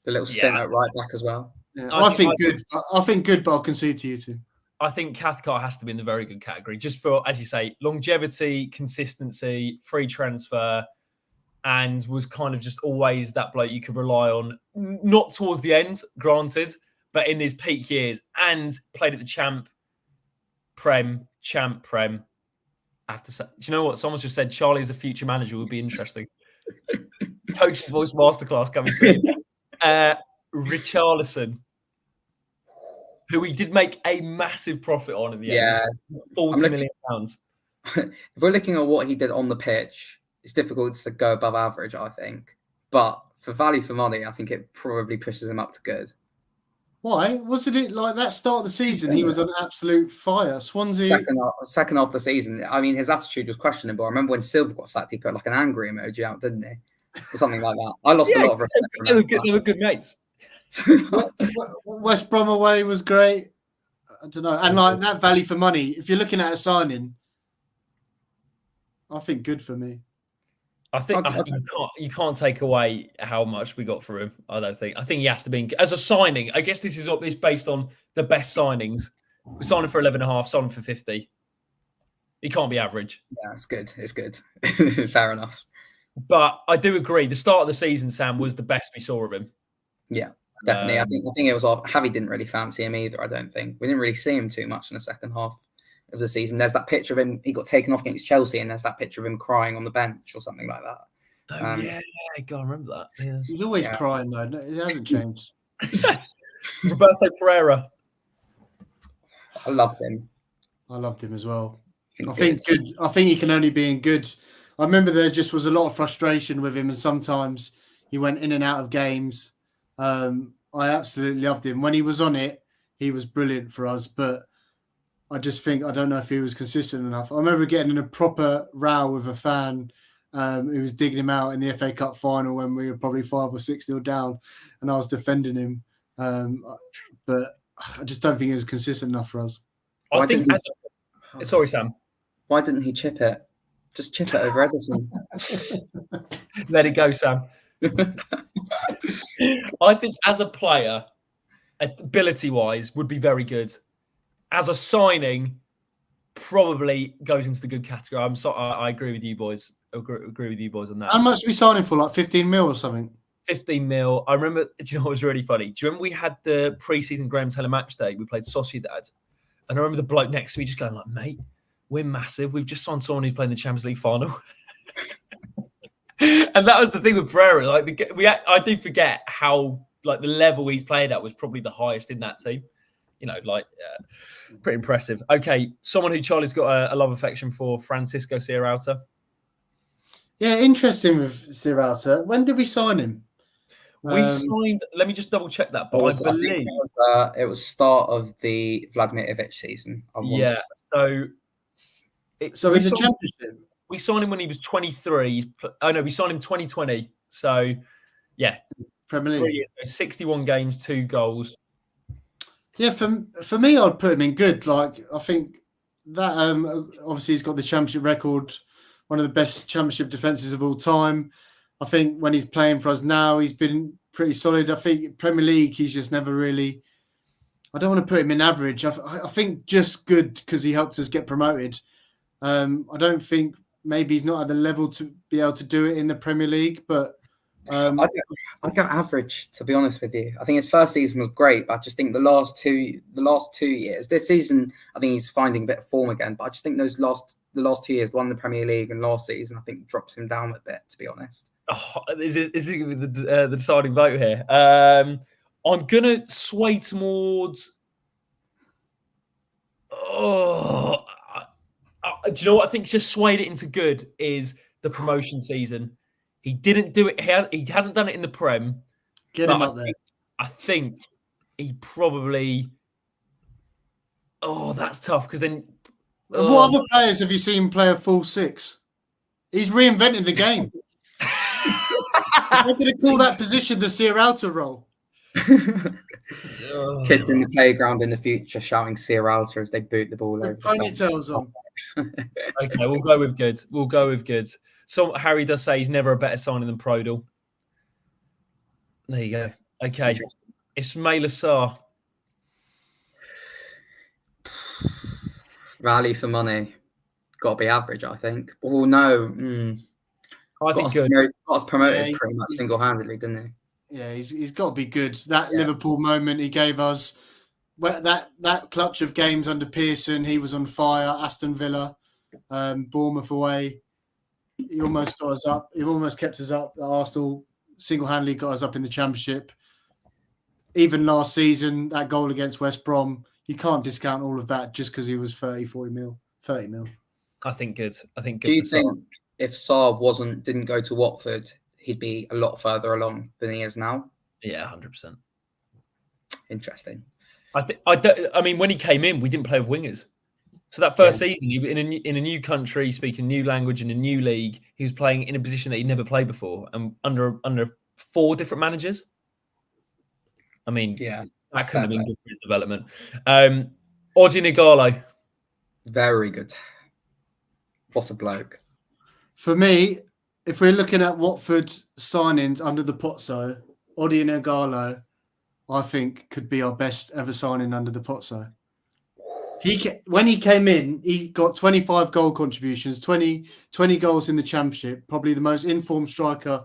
the little stint at right back as well. Yeah, I think good. I think good, but I'll concede to you too. I think Cathcart has to be in the very good category, just for, as you say, longevity, consistency, free transfer, and was kind of just always that bloke you could rely on. Not towards the end, granted, but in his peak years, and played at the champ Prem. I have to say, do you know what? Someone's just said Charlie as a future manager would be interesting. Coach's voice masterclass coming soon. Richarlison, who we did make a massive profit on in the end. £40 million. If we're looking at what he did on the pitch, it's difficult to go above average, I think. But for value for money, I think it probably pushes him up to good. Why? Wasn't it like that start of the season? He was on absolute fire. Swansea. Second half of the season, I mean, his attitude was questionable. I remember when Silva got sacked, he put like an angry emoji out, didn't he? Or something like that. I lost a lot of respect. They were good mates. West Brom away was great. I don't know. And like that value for money, if you're looking at a signing, I think good for me. I think you can't take away how much we got for him. I don't think. I think he has to be as a signing. I guess this is based on the best signings. We signed him for 11.5, signed him for 50. He can't be average. Yeah, it's good. It's good. Fair enough. But I do agree. The start of the season, Sam, was the best we saw of him. Yeah, definitely. I think it was off. Javi didn't really fancy him either. I don't think we didn't really see him too much in the second half of the season. There's that picture of him. He got taken off against Chelsea, and there's that picture of him crying on the bench or something like that. Yeah, I can't remember that. Yeah. He's always crying though. It hasn't changed. Roberto Pereira. I loved him. I loved him as well. I think good. I think he can only be in good. I remember there just was a lot of frustration with him, and sometimes he went in and out of games. I absolutely loved him. When he was on it, he was brilliant for us. But I just think, I don't know if he was consistent enough. I remember getting in a proper row with a fan who was digging him out in the FA Cup final when we were probably 5 or 6-0 down, and I was defending him. But I just don't think he was consistent enough for us. Sorry, Sam. Why didn't he chip it? Just chip it over Edison. Let it go, Sam. I think as a player, ability-wise, would be very good. As a signing, probably goes into the good category. I'm sorry, I agree with you boys. Agree with you boys on that. How much did we sign him for? Like 15 mil or something? 15 mil. I remember, do you know what was really funny? Do you remember we had the pre-season Graham Taylor match day? We played Sociedad. And I remember the bloke next to me just going like, mate, we're massive. We've just signed someone who's playing the Champions League final. And that was the thing with Pereira. Like I do forget how like the level he's played at was probably the highest in that team. You know, pretty impressive. Okay, someone who Charlie's got a love affection for, Francisco Sierralta. Yeah, interesting with Sierralta. When did we sign him? We signed. Let me just double check that. But I believe it was start of the Vladimir Ivic season. Yeah. So in the championship, we signed him when he was 23. Oh no, we signed him 2020. So yeah, Premier League. 3 years ago, 61 games, 2 goals. Yeah, for me, I'd put him in good. Like I think that obviously he's got the championship record, one of the best championship defenses of all time. I think when he's playing for us now, he's been pretty solid. I think Premier League, he's just never really. I don't want to put him in average. I think just good because he helped us get promoted. I don't think maybe he's not at the level to be able to do it in the Premier League, but I'd go average, to be honest with you. I think his first season was great, but I just think the last two years, this season, I think he's finding a bit of form again. But I just think the last 2 years, the one in the Premier League and last season, I think drops him down a bit, to be honest. Is it the deciding vote here? I'm going to sway towards... Oh, do you know what I think just swayed it into good is the promotion season. He didn't do it. He hasn't done it in the Prem. Get him up there. I think he probably... Oh, that's tough because then... What other players have you seen play a full six? He's reinventing the game. I'm going to call that position the Sierralta role. Kids in the playground in the future shouting Sierralta as they boot the ball over. Ponytails on. Okay, we'll go with good. We'll go with good. So Harry does say he's never a better signing than Prodal. There you go. Okay. Ismail Assar. Rally for money. Got to be average, I think. Oh, no. I think good. Got us promoted pretty much single-handedly, didn't he? Yeah, he's got to be good. That Liverpool moment he gave us, that clutch of games under Pearson, he was on fire. Aston Villa, Bournemouth away. He almost got us up. He almost kept us up. Arsenal single-handedly got us up in the Championship. Even last season, that goal against West Brom, you can't discount all of that just because he was 30 mil. I think good. Good. Do you think if Sarr didn't go to Watford, he'd be a lot further along than he is now? Yeah, 100%. Interesting. I mean, when he came in, we didn't play with wingers. So that first season, in a new country, speaking a new language in a new league, he was playing in a position that he'd never played before, and under 4 different managers. I mean, that couldn't have been good for his development. Odion Ighalo. Very good. What a bloke. For me, if we're looking at Watford signings under the Pozzo, Odion Ighalo, I think could be our best ever signing under the Pozzo. When he came in, he got 25 goal contributions, 20 goals in the Championship, probably the most informed striker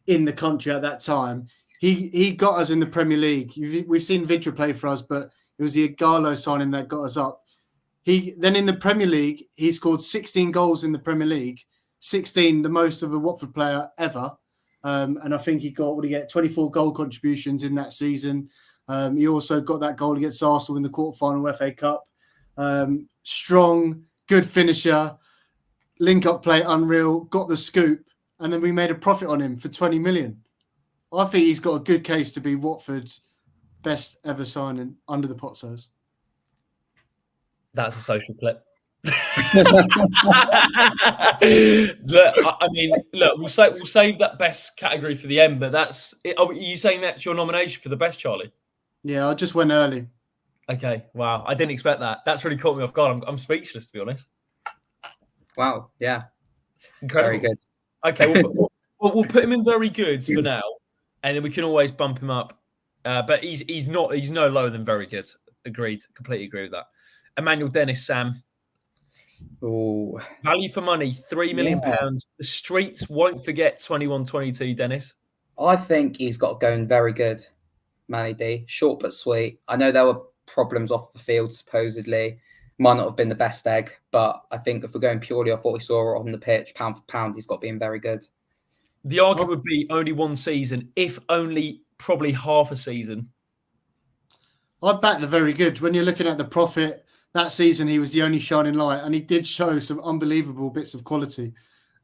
in the country at that time. He got us in the Premier League. We've seen Vidra play for us, but it was the Ighalo signing that got us up. Then in the Premier League, he scored 16 goals in the Premier League, 16, the most of a Watford player ever. And I think he got 24 goal contributions in that season. He also got that goal against Arsenal in the quarterfinal FA Cup. Strong, good finisher, link-up play, unreal, got the scoop, and then we made a profit on him for 20 million. I think he's got a good case to be Watford's best ever signing under the Pozzos. That's a social clip. Look, we'll save that best category for the end, but that's it. Are you saying that's your nomination for the best, Charlie? Yeah, I just went early. Okay, wow. I didn't expect that. That's really caught me off guard. I'm speechless, to be honest. Wow, yeah. Incredible. Very good. Okay, we'll put him in very good for now, and then we can always bump him up. But he's no lower than very good. Agreed. Completely agree with that. Emmanuel Dennis, Sam. Ooh. Value for money, £3 million. The streets won't forget 21-22, Dennis. I think he's got going very good, Manny D. Short but sweet. I know there were problems off the field, supposedly. Might not have been the best egg, but I think if we're going purely off what we saw on the pitch, pound for pound, he's got being very good. The argument would be only one season, if only probably half a season. I'd back the very good. When you're looking at the profit, that season he was the only shining light, and he did show some unbelievable bits of quality.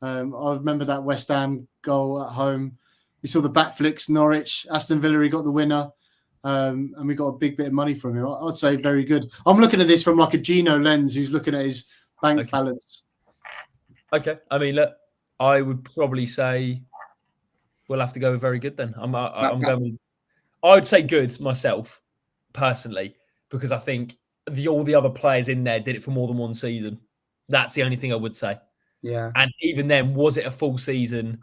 I remember that West Ham goal at home. We saw the back flicks, Norwich, Aston Villa, he got the winner, and we got a big bit of money from him. I'd say very good. I'm looking at this from like a Gino lens, who's looking at his bank balance. Okay. I mean, look, I would probably say we'll have to go with very good then. I'm going. I would say good myself, personally, because I think all the other players in there did it for more than one season. That's the only thing I would say. Yeah. And even then, was it a full season?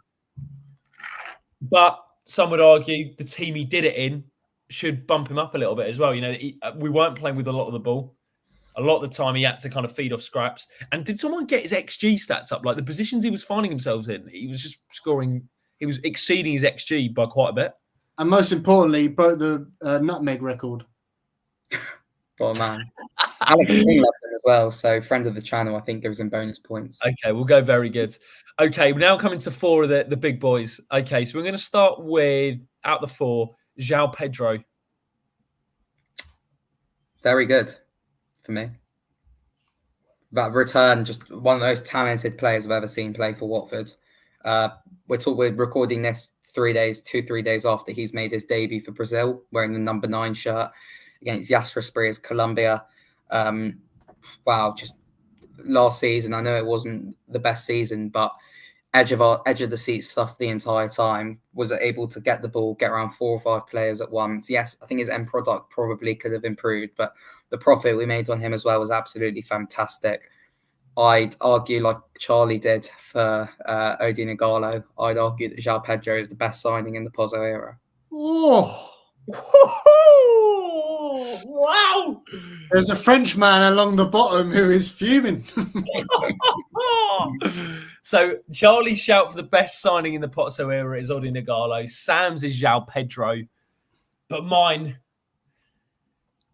But some would argue the team he did it in should bump him up a little bit as well. You know, we weren't playing with a lot of the ball. A lot of the time he had to kind of feed off scraps. And did someone get his XG stats up? Like the positions he was finding himself in, he was just scoring, he was exceeding his XG by quite a bit. And most importantly, he broke the nutmeg record. Oh, man. Alex King loved him as well. So, friend of the channel, I think, gives him bonus points. Okay, we'll go very good. Okay, we're now coming to 4 of the big boys. Okay, so we're going to start with, out the 4, João Pedro. Very good for me. That return, just one of the most talented players I've ever seen play for Watford. We're recording this 3 days after he's made his debut for Brazil, wearing the number 9 shirt against Jasper's Colombia. Wow, just last season, I know it wasn't the best season, but edge of the seat stuff the entire time. Was able to get the ball, get around 4 or 5 players at once. Yes, I think his end product probably could have improved, but the profit we made on him as well was absolutely fantastic. I'd argue, like Charlie did for Odi Nagalo, I'd argue that João Pedro is the best signing in the Pozzo era. Oh, wow! There's a Frenchman along the bottom who is fuming. So Charlie's shout for the best signing in the Pozzo era is Odi Nagalo. Sam's is João Pedro. But mine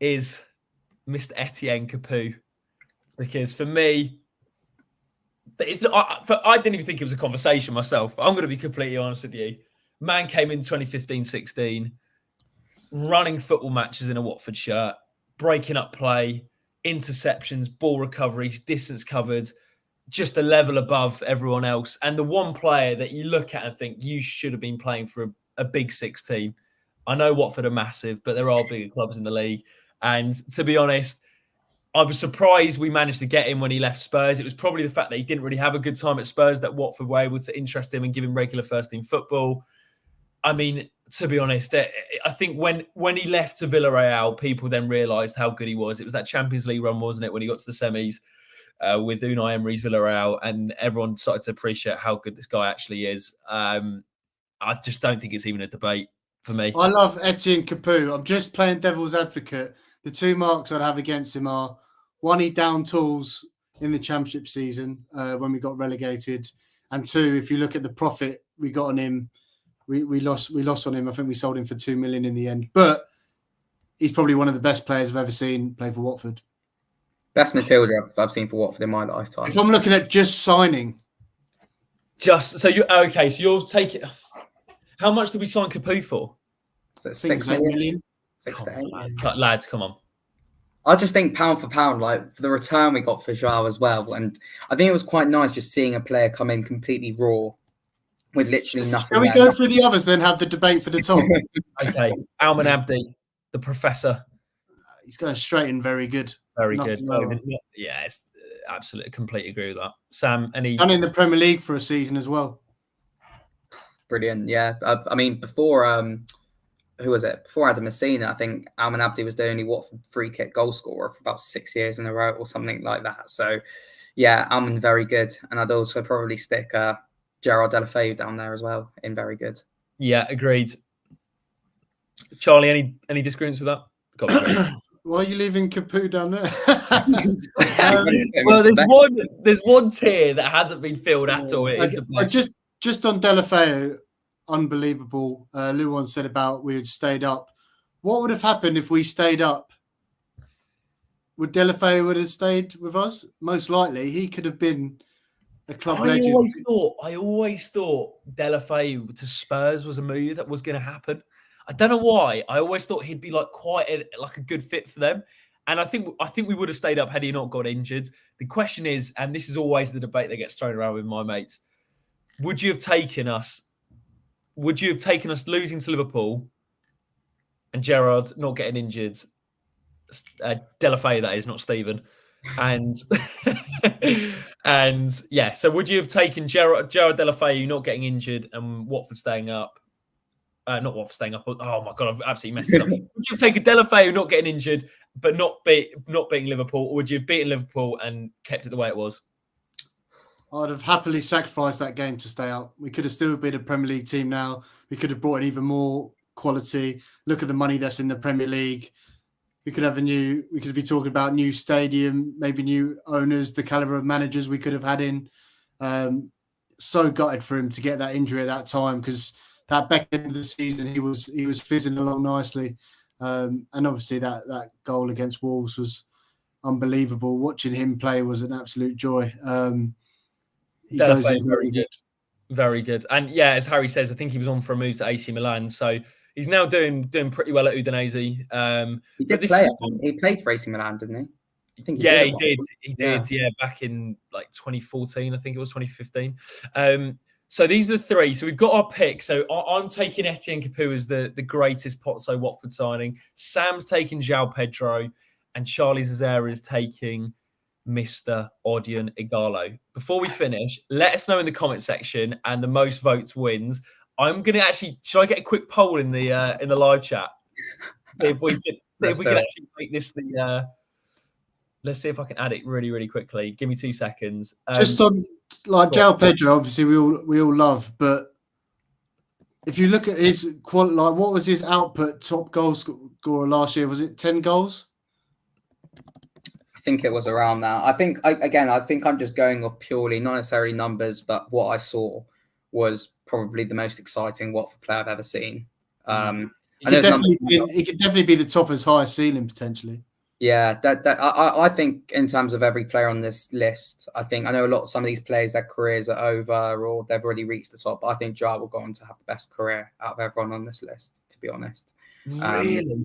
is Mr. Etienne Capoue. Because for me, I didn't even think it was a conversation myself. I'm going to be completely honest with you. Man came in 2015-16, running football matches in a Watford shirt, breaking up play, interceptions, ball recoveries, distance covered, just a level above everyone else. And the one player that you look at and think you should have been playing for a Big Six team. I know Watford are massive, but there are bigger clubs in the league. And to be honest, I was surprised we managed to get him when he left Spurs. It was probably the fact that he didn't really have a good time at Spurs that Watford were able to interest him and give him regular first-team football. I mean, to be honest, I think when he left to Villarreal, people then realised how good he was. It was that Champions League run, wasn't it, when he got to the semis with Unai Emery's Villarreal, and everyone started to appreciate how good this guy actually is. I just don't think it's even a debate for me. I love Etienne Capoue. I'm just playing devil's advocate. The 2 marks I'd have against him are, one, he downed tools in the Championship season when we got relegated, and 2, if you look at the profit we got on him, we lost on him. I think we sold him for 2 million in the end. But he's probably one of the best players I've ever seen play for Watford. Best midfielder I've seen for Watford in my lifetime. If I'm looking at just signing, so you'll take it. How much did we sign Capoue for? 6 million. 6 to 8. Lads, come on. I just think pound for pound, like for the return we got for João as well. And I think it was quite nice just seeing a player come in completely raw with literally nothing. Can we go through the others, then have the debate for the top? Okay. Alman Abdi, the professor. He's going straight in, very good. Very good. Yeah, it's absolutely, completely agree with that. Sam, any... Done in the Premier League for a season as well. Brilliant, yeah. I mean, before... who was it? Before Adam Messina, I think Alman Abdi was the only Watford free kick goal scorer for about 6 years in a row or something like that. So, yeah, Alman, very good. And I'd also probably stick Gerard Deulofeu down there as well in very good. Yeah, agreed. Charlie, any disagreements with that? Why are you leaving Capoue down there? Well, there's one tier that hasn't been filled at all. Just on Deulofeu, unbelievable. Luan said about we had stayed up. What would have happened if we stayed up? Would Deulofeu would have stayed with us? Most likely, he could have been a club legend. I always thought Deulofeu to Spurs was a move that was going to happen. I don't know why. I always thought he'd be like quite a good fit for them, and I think we would have stayed up had he not got injured. The question is, and this is always the debate that gets thrown around with my mates: would you have taken us losing to Liverpool and Gerrard not getting injured? Deulofeu, that is, not Stephen. And and yeah, so would you have taken Gerrard Deulofeu not getting injured and Watford staying up? Not Watford staying up. Oh my god, I've absolutely messed it up. Would you have taken Deulofeu not getting injured but not beating Liverpool, or would you have beaten Liverpool and kept it the way it was? I'd have happily sacrificed that game to stay up. We could have still been a Premier League team now. We could have brought in even more quality. Look at the money that's in the Premier League. We could be talking about new stadium, maybe new owners, the caliber of managers we could have had in. So gutted for him to get that injury at that time, because that back end of the season he was fizzing along nicely. And obviously that goal against Wolves was unbelievable. Watching him play was an absolute joy. He goes in very good. Very good. And yeah, as Harry says, I think he was on for a move to AC Milan. So He's now doing pretty well at Udinese. He did play. He played for AC Milan, didn't he? I think he did. He did. Yeah, back in like 2014, I think it was 2015. So these are the three. So we've got our pick. So I'm taking Etienne Capoue as the greatest Pozzo Watford signing. Sam's taking João Pedro, and Charlie Zazera is taking Mr. Odion Ighalo. Before we finish, let us know in the comment section, and the most votes wins. I'm gonna actually. Should I get a quick poll in the live chat? If we can actually make this the. Let's see if I can add it really, really quickly. Give me 2 seconds. Just on like João Pedro, obviously we all love, but if you look at his quality, like what was his output? Top goal scorer last year, was it 10 goals? I think it was around that. I think I'm just going off purely not necessarily numbers, but what I saw was probably the most exciting Watford player I've ever seen. He could definitely be the top as highest ceiling potentially. Yeah, I think in terms of every player on this list, I know some of these players, their careers are over or they've already reached the top. But I think Jar will go on to have the best career out of everyone on this list, to be honest. Really?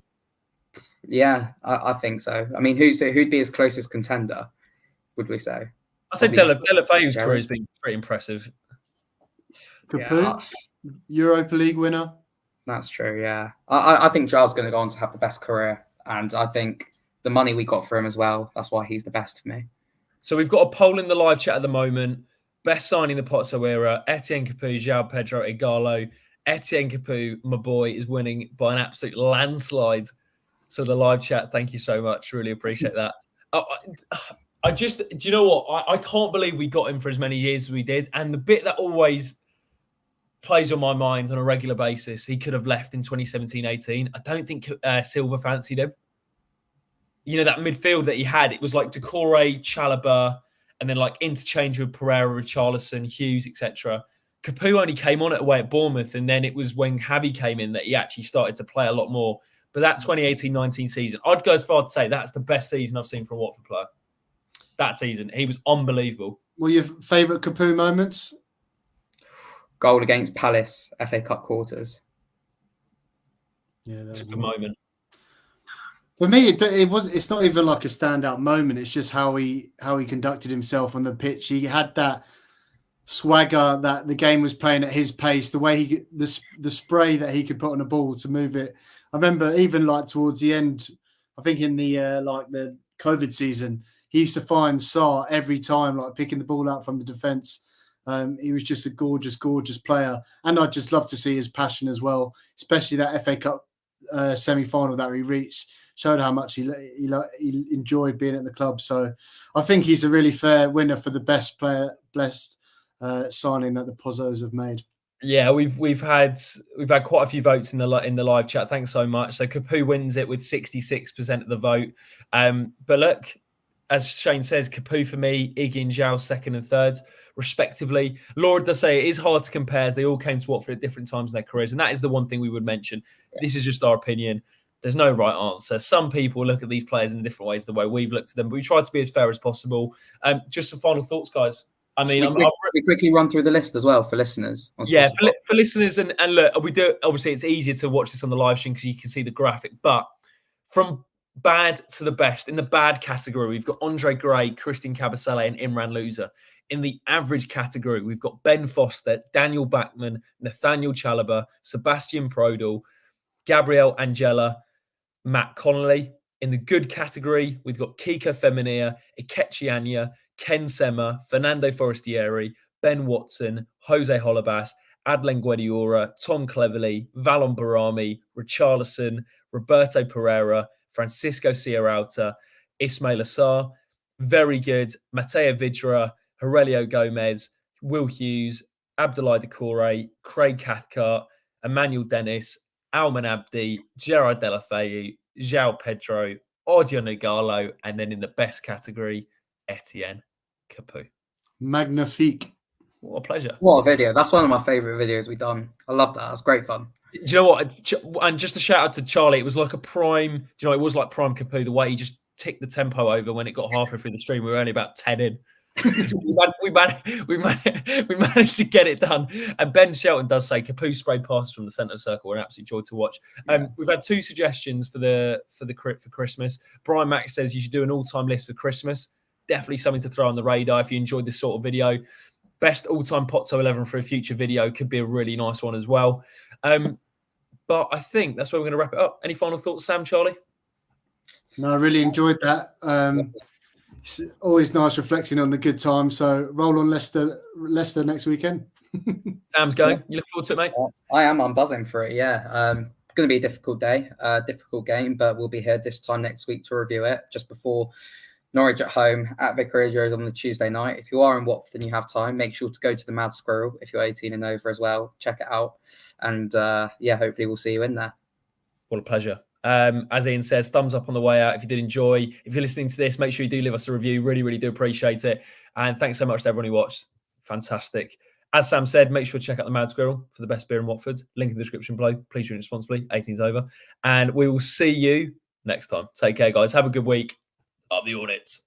Yeah, I think so. I mean, who'd be his closest contender, would we say? I think Delafeu's career has been pretty impressive. Capoue, Europa League winner. That's true, yeah. I think Jar's going to go on to have the best career. And I think the money we got for him as well, that's why he's the best for me. So we've got a poll in the live chat at the moment. Best signing the Pozzo era, Etienne Capoue, João Pedro Ighalo. Etienne Capoue, my boy, is winning by an absolute landslide. So the live chat, thank you so much. Really appreciate that. Do you know what? I can't believe we got him for as many years as we did. And the bit that always plays on my mind on a regular basis, he could have left in 2017-18. I don't think Silva fancied him. You know, that midfield that he had, it was like Doucoure, Chalobah, and then like interchange with Pereira, Richarlison, Hughes, etc. Capoue only came on away at Bournemouth, and then it was when Javi came in that he actually started to play a lot more. But that 2018-19 season, I'd go as far to say that's the best season I've seen from a Watford player. That season, he was unbelievable. What are your favourite Capoue moments? Goal against Palace, FA Cup quarters. Yeah, that's a good moment. For me, it's not even like a standout moment. It's just how he conducted himself on the pitch. He had that swagger that the game was playing at his pace. The way the spray that he could put on a ball to move it. I remember even like towards the end, I think in the the COVID season, he used to find Sarr every time, like picking the ball out from the defence. He was just a gorgeous, gorgeous player, and I'd just love to see his passion as well, especially that FA Cup semi-final that he reached. Showed how much he enjoyed being at the club. So I think he's a really fair winner for the best signing that the Pozzos have made. Yeah, we've had quite a few votes in the live chat. Thanks so much. So Capoue wins it with 66% of the vote. But look, as Shane says, Capoue for me, Iggy and João second and third, respectively. Laura does say it is hard to compare as they all came to Watford at different times in their careers, and that is the one thing we would mention. Yeah. This is just our opinion. There's no right answer. Some people look at these players in different ways the way we've looked at them, but we try to be as fair as possible. Just some final thoughts, guys. I mean, we quickly run through the list as well for listeners. Yeah, for listeners, and look, we do. Obviously, it's easier to watch this on the live stream because you can see the graphic. But from bad to the best, in the bad category, we've got Andre Gray, Christian Kabasele, and Imran Louza. In the average category, we've got Ben Foster, Daniel Bachmann, Nathaniel Chalobah, Sebastian Prodel, Gabriel Angela, Matt Connolly. In the good category, we've got Kiko Femenia, Ikechi Anya, Ken Sema, Fernando Forestieri, Ben Watson, Jose Holebas, Adlen Guediora, Tom Cleverley, Valon Barami, Richarlison, Roberto Pereira, Francisco Sierralta, Ismail Assar. Very good. Mateo Vidra, Aurelio Gomez, Will Hughes, Abdoulaye Doucoure, Craig Cathcart, Emmanuel Dennis, Alman Abdi, Gerard Delafeu, João Pedro, Odion Ighalo, and then in the best category, Etienne Capoue. Magnifique. What a pleasure. What a video. That's one of my favourite videos we've done. I love that. That's great fun. Do you know what? And just a shout out to Charlie. It was like a prime, it was like prime Capoue, the way he just ticked the tempo over when it got halfway through the stream. We were only about 10 in. we managed to get it done. And Ben Shelton does say Capoue spray passes from the centre circle were an absolute joy to watch. We've had 2 suggestions for Christmas. Brian Max says you should do an all-time list for Christmas. Definitely something to throw on the radar if you enjoyed this sort of video. Best all-time Pozzo 11 for a future video could be a really nice one as well. But I think that's where we're going to wrap it up. Any final thoughts, Sam, Charlie? No, I really enjoyed that. It's always nice reflecting on the good times. So roll on Leicester next weekend. Sam's going. You look forward to it, mate? I am. I'm buzzing for it. Yeah. Going to be a difficult day, difficult game, but we'll be here this time next week to review it just before Norwich at home at Vicarage Road on the Tuesday night. If you are in Watford and you have time, make sure to go to the Mad Squirrel if you're 18 and over as well. Check it out. And hopefully we'll see you in there. What a pleasure. As Ian says, thumbs up on the way out if you did enjoy. If you're listening to this, make sure you do leave us a review. Really, really do appreciate it. And thanks so much to everyone who watched. Fantastic. As Sam said, make sure to check out the Mad Squirrel for the best beer in Watford. Link in the description below. Please drink responsibly. 18's over. And we will see you next time. Take care, guys. Have a good week. Up the audits.